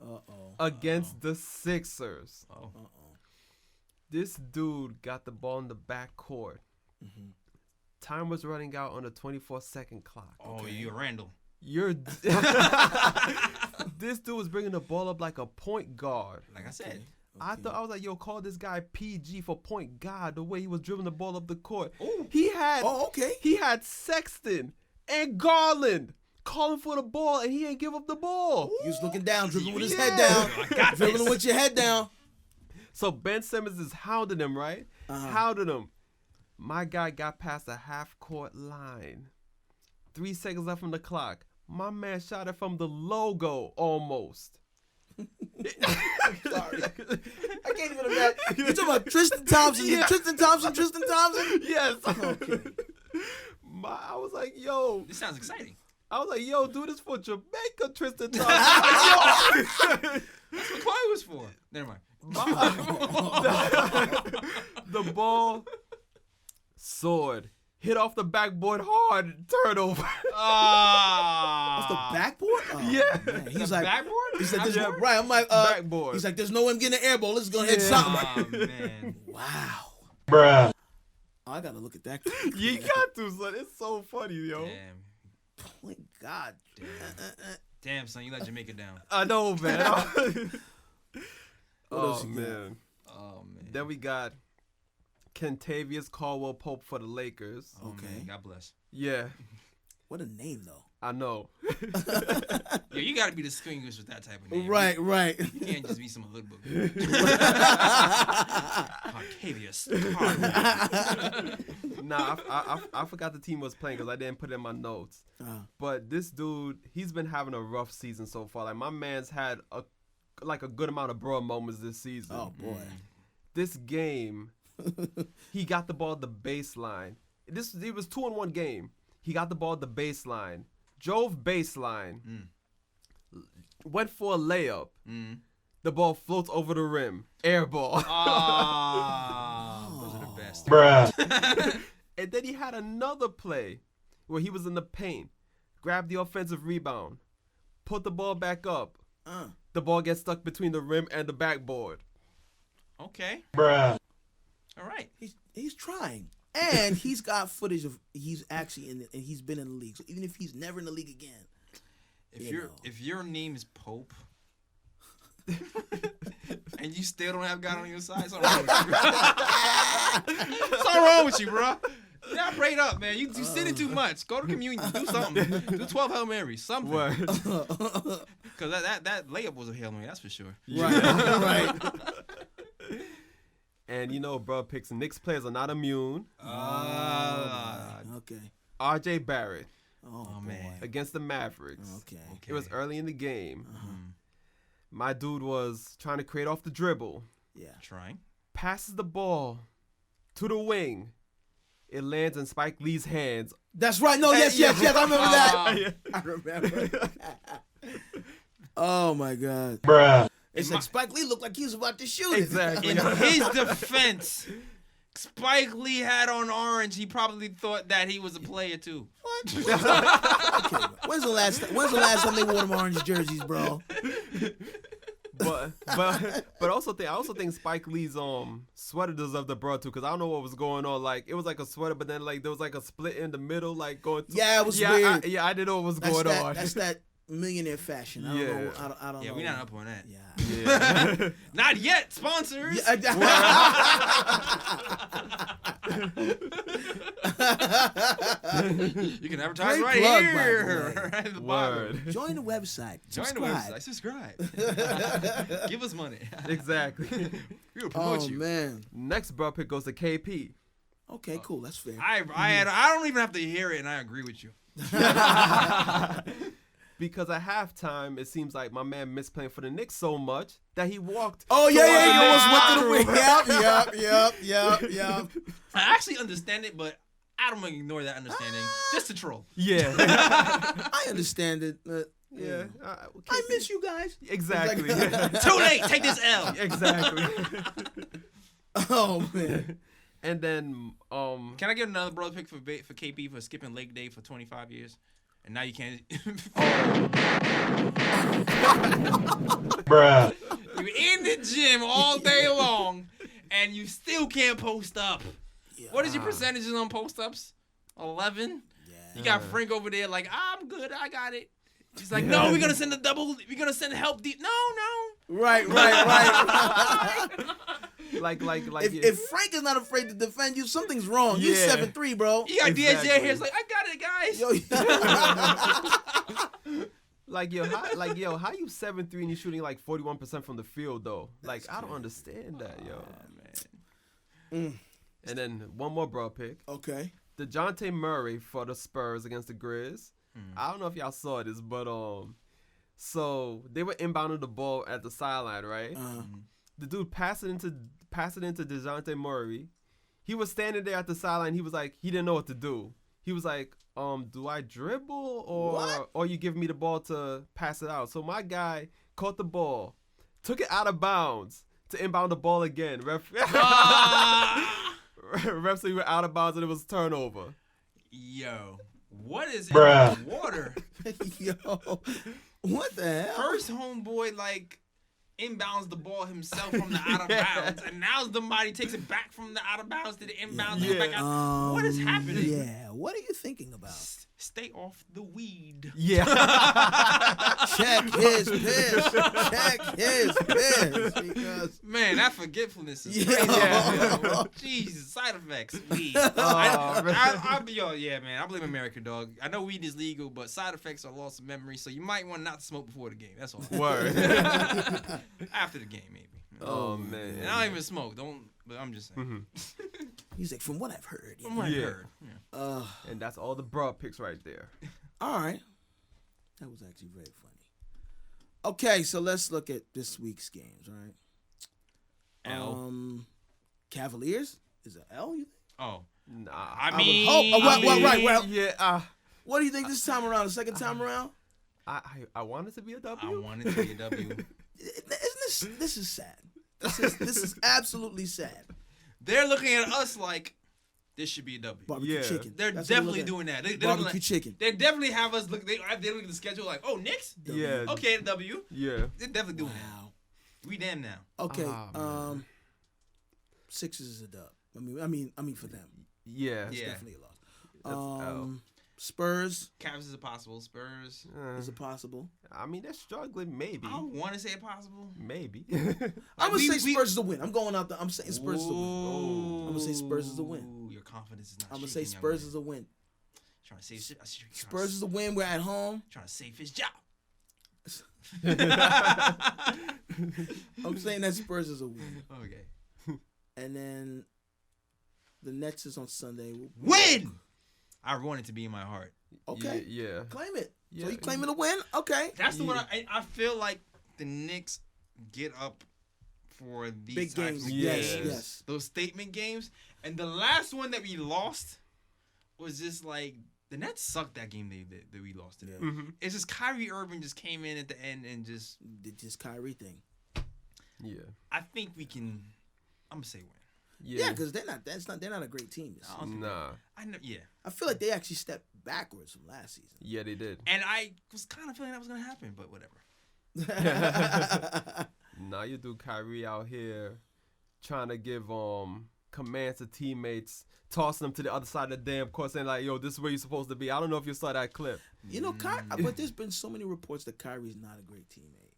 against the Sixers. This dude got the ball in the backcourt. Time was running out on a 24-second clock. Oh, you're Randall. This dude was bringing the ball up like a point guard. Like I said. I was like, yo, call this guy PG for point guard. The way he was dribbling the ball up the court. Ooh. He had Sexton and Garland calling for the ball, and he ain't give up the ball. He was looking down, dribbling with his head down. Dribbling with your head down. So Ben Simmons is hounding him, right? Hounding him. My guy got past the half-court line. 3 seconds left on the clock. My man shot it from the logo almost. Sorry. I can't even imagine. You talking about Tristan Thompson? Yeah. Tristan Thompson? Yes. Okay. I was like, yo. This sounds exciting. I was like, yo, do this for Jamaica, Tristan Thompson. That's what Chloe was for. Never mind. The ball soared. Hit off the backboard hard. Turnover. Off the backboard? Oh, yeah. Man. He's like, backboard? He's like, right. I'm like, backboard. He's like, there's no way I'm getting an air ball. This is going to hit something. Oh, man. Wow. Bruh. Oh, I got to look at that. You got to, son. It's so funny, yo. Damn. point guard. Damn, son, you let Jamaica down. I know, man. else Oh, you got? man. Oh, man. Then we got Kentavious Caldwell Pope for the Lakers. Oh, Okay. man, God bless. Yeah, What a name, though. I know. Yeah, you got to be distinguished with that type of name. Right. You can't just be some hood book. Octavius. Nah, I forgot the team was playing because I didn't put it in my notes. But this dude, he's been having a rough season so far. Like, my man's had a good amount of bro moments this season. Oh, boy. This game, he got the ball at the baseline. It was 2-on-1 game. He got the ball at the baseline, drove baseline, went for a layup. The ball floats over the rim, air ball. Those are the best. And then he had another play where he was in the paint, grabbed the offensive rebound, put the ball back up. The ball gets stuck between the rim and the backboard. Okay. Bruh. All right. He's trying. And he's got footage of he's actually and he's been in the league. So even if he's never in the league again, If your name is Pope and you still don't have God on your side, something wrong with you. Something wrong with you, bro. You're not prayed up, man. You sinning too much. Go to communion. Do something. Do 12 Hail Marys. Something. Because that layup was a Hail Mary, that's for sure. right. And bro, picks Knicks players are not immune. Okay. R.J. Barrett Oh man. against the Mavericks. Okay. It was early in the game. My dude was trying to create off the dribble. Yeah. Trying. Passes the ball to the wing. It lands in Spike Lee's hands. That's right. No, yes. I remember that. I remember. Oh my God. Bruh. It's like Spike Lee looked like he was about to shoot it. Exactly. In his defense, Spike Lee had on orange. He probably thought that he was a player too. What? Okay. When's the last time they wore them orange jerseys, bro? But I also think Spike Lee's sweater deserved the bro too, because I don't know what was going on. Like, it was like a sweater, but then like there was like a split in the middle, like going. Yeah, it was weird. I didn't know what was going on. That's that millionaire fashion. I don't know. I don't know. Yeah, we're not up on that. Yeah. Not yet. Sponsors. You can advertise Great right plug, here. by the way. Right at the bottom. Join the website. Join Subscribe. the website. Subscribe. Give us money. Exactly. We will promote Oh you. man. Next bro pick goes to KP. Okay, cool. That's fair. I don't even have to hear it, and I agree with you. Because at halftime, it seems like my man missed playing for the Knicks so much that he walked. Oh yeah, towards he the almost Knicks went to the locker wing. room. Yep. I actually understand it, but I don't want to ignore that understanding just to troll. Yeah. I understand it. Yeah. I miss you guys. Exactly. Too late. Take this L. Exactly. Oh man. And then Can I get another brother pick for KP for skipping leg day for 25 years? And now you can't. Bruh. You're in the gym all day long, and you still can't post up. Yeah. What is your percentages on post ups? 11. Yeah. You got Frank over there like, I'm good, I got it. He's like, no, we're gonna send a double. We're gonna send help deep. No. Right. like If Frank is not afraid to defend you, something's wrong. You're Yeah. 7'3", bro. You got Exactly. DSJ here. It's like, I got it, guys. how you 7'3" and you shooting like 41% from the field though? Like, I don't understand that, yo. Mm. And then one more bro pick. Okay. DeJounte Murray for the Spurs against the Grizz. I don't know if y'all saw this, but so they were inbounding the ball at the sideline, right? The dude passed it into DeJounte Murray. He was standing there at the sideline. He was like, he didn't know what to do. He was like, do I dribble or you give me the ball to pass it out? So my guy caught the ball, took it out of bounds to inbound the ball again. Ref said we were out of bounds and it was a turnover. Yo, what is in Bruh. the water? Yo, what the hell? First homeboy like inbounds the ball himself from the out of bounds, and now somebody takes it back from the out of bounds to the inbounds and back out. What is happening? Yeah, what are you thinking about? stay off the weed. Yeah. Check his piss. Check his piss. Because Man, that forgetfulness is Yeah. crazy. Yeah. Jesus, side effects. Weed. man. I blame America, dog. I know weed is legal, but side effects are loss of memory, so you might want not to smoke before the game. That's all. Word. After the game, maybe. Oh, man. And I don't even smoke. But I'm just saying. he's like, from what I've heard. From what I've Yeah. heard. Yeah. And that's all the broad picks right there. All right. That was actually very funny. Okay, so let's look at this week's games, right? L. Cavaliers? Is it L, you think? Oh. Nah. I would mean, hope. Right. Well, Yeah. what do you think this time around? The second time around? I want it to be a I W. want it to be a W. Isn't this is sad. This is absolutely sad. They're looking at us like this should be a W. Barbecue Yeah. chicken. They're That's what definitely look doing that. They're Barbecue like, chicken. They definitely have us look. They look at the schedule like, oh, Knicks. Yeah. Okay, W. Yeah. They're definitely doing Wow. that. We damn now. Okay. Ah, man. Sixers is a dub. I mean for them. Yeah. It's Yeah. definitely a loss. That's L. Spurs Cavs is a possible. Spurs. is it possible? I mean, they're struggling. Maybe. I want to say possible. Maybe. I'm gonna we- say we- Spurs is a win. I'm going out there. I'm saying Spurs is a win. Ooh. I'm gonna say Spurs is a win. Your confidence is not. I'm gonna say shaking, young Spurs man. is a win. Trying to save. Spurs is a win. We're at home. Trying to save his job. I'm saying that Spurs is a win. Okay. And then the Nets is on Sunday. Win. I want it to be in my heart. Okay. Yeah. Claim it. Yeah. So you claiming a win? Okay. That's the one. I feel like the Knicks get up for these Big types games. of Yes. games, Yes. those statement games. And the last one that we lost was just like the Nets sucked that game that we lost to them. Mm-hmm. It's just Kyrie Irving just came in at the end and just. Did this Kyrie thing. Yeah. I think we can. I'm gonna say win. Yeah, because they're not a great team. This season. Nah. I know. Yeah. I feel like they actually stepped backwards from last season. Yeah, they did. And I was kind of feeling that was gonna happen, but whatever. Now you do Kyrie out here trying to give commands to teammates, tossing them to the other side of the damn court, saying like, "Yo, this is where you're supposed to be." I don't know if you saw that clip. You know, but there's been so many reports that Kyrie's not a great teammate,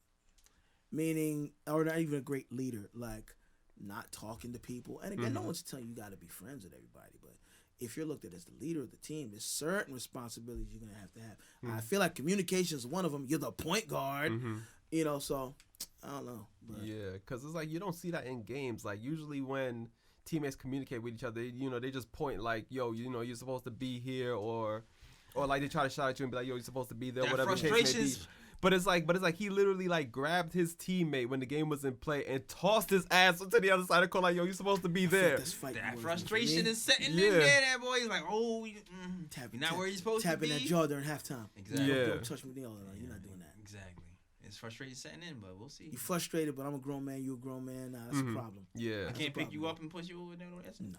meaning, or not even a great leader, like not talking to people. And again, no one's telling you got to be friends with everybody, but if you're looked at as the leader of the team, there's certain responsibilities you're gonna have to have. I feel like communication is one of them. You're the point guard, you know. So I don't know. But. Yeah, because it's like you don't see that in games. Like usually when teammates communicate with each other, they just point like, "Yo, you're supposed to be here," or like they try to shout at you and be like, "Yo, you're supposed to be there," That whatever the case may frustration be. is- But it's like he literally like grabbed his teammate when the game was in play and tossed his ass to the other side of the court like, "Yo, you're supposed to be there." That frustration is setting in Yeah. there. That boy is like, oh, you're not where you're supposed to be. Tapping that jaw during halftime. Exactly. Yeah. Don't touch me. You're not doing that. Exactly. It's frustration setting in, but we'll see. You're frustrated, but I'm a grown man. You're a grown man. Nah, that's a problem. Yeah. I can't pick you up and push you over there. Nah.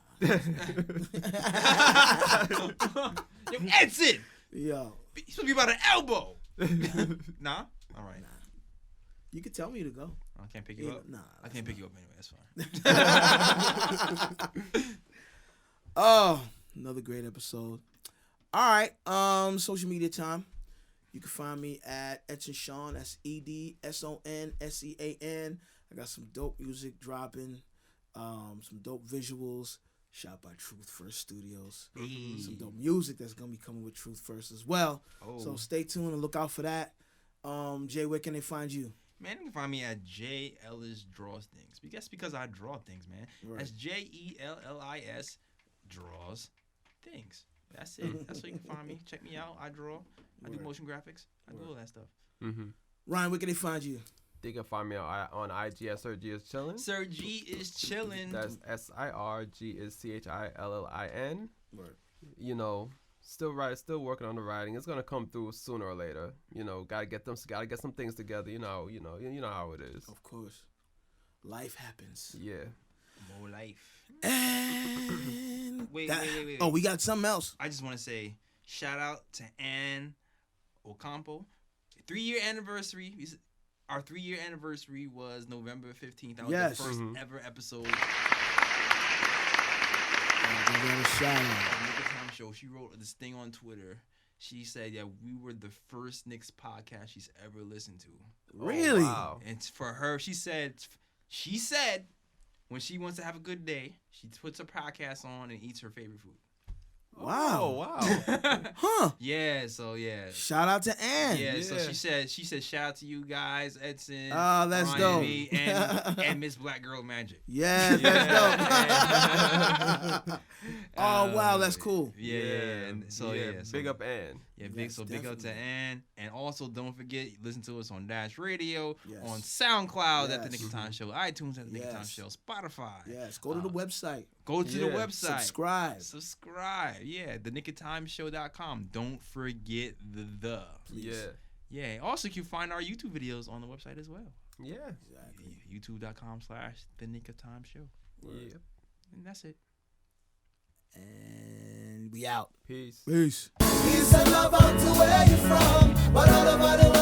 Yo, Edson! Yo. You're supposed to be by the elbow. Nah? All right. You could tell me to go. I can't pick you up? Nah. I can't pick you up anyway. That's fine. Oh, another great episode. All right. Social media time. You can find me at Edson Sean. That's EDSONSEAN. I got some dope music dropping. Some dope visuals. Shot by Truth First Studios. Some dope music that's gonna be coming with Truth First as well. So stay tuned and look out for that. Jay, where can they find you? Man, you can find me at J Ellis Draws Things. That's because I draw things, man. Right. That's JELLIS Draws Things. That's it. That's where you can find me. Check me out. I draw. I do motion graphics. I do all that stuff. Ryan, where can they find you? They can find me on IG at Sir G is chillin'. Sir G is chilling. That's SIRG is CHILLIN. Word. Still working on the writing. It's gonna come through sooner or later. Gotta get some things together. You know how it is. Of course. Life happens. Yeah. More life. And Wait. Oh, we got something else. I just want to say shout out to Ann Ocampo. 3-year anniversary. Our 3-year anniversary was November 15th. That was the first ever episode. Give that a shout out. Make a Time Show. She wrote this thing on Twitter. She said, "Yeah, we were the first Knicks podcast she's ever listened to." Really? Oh, wow. And for her, she said, when she wants to have a good day, she puts her podcast on and eats her favorite food. Wow. Oh, wow. Huh. Yeah. So yeah. Shout out to Ann. Yeah, so Yeah. she said shout out to you guys, Edson. Oh, that's Ryan, dope. me, and Miss Black Girl Magic. Yeah, that's dope. Oh, wow, that's cool. Yeah. And so big up Ann. Yeah, Yes, big up to definitely. Ann. And also don't forget, listen to us on Dash Radio, Yes. on SoundCloud at the Yes. Nick of Time Show, iTunes at the Nick of Time Yes. Show, Spotify. Yes, go to the website. Go to the Yeah. website. Subscribe. Yeah, thenickoftimeshow.com. Don't forget the. Yeah. Yeah. Also, you can find our YouTube videos on the website as well. Yeah. Exactly. YouTube.com/The Nick of Time Show. Yeah. And that's it. And we out. Peace. Peace. Peace and love out to where you from. But all about the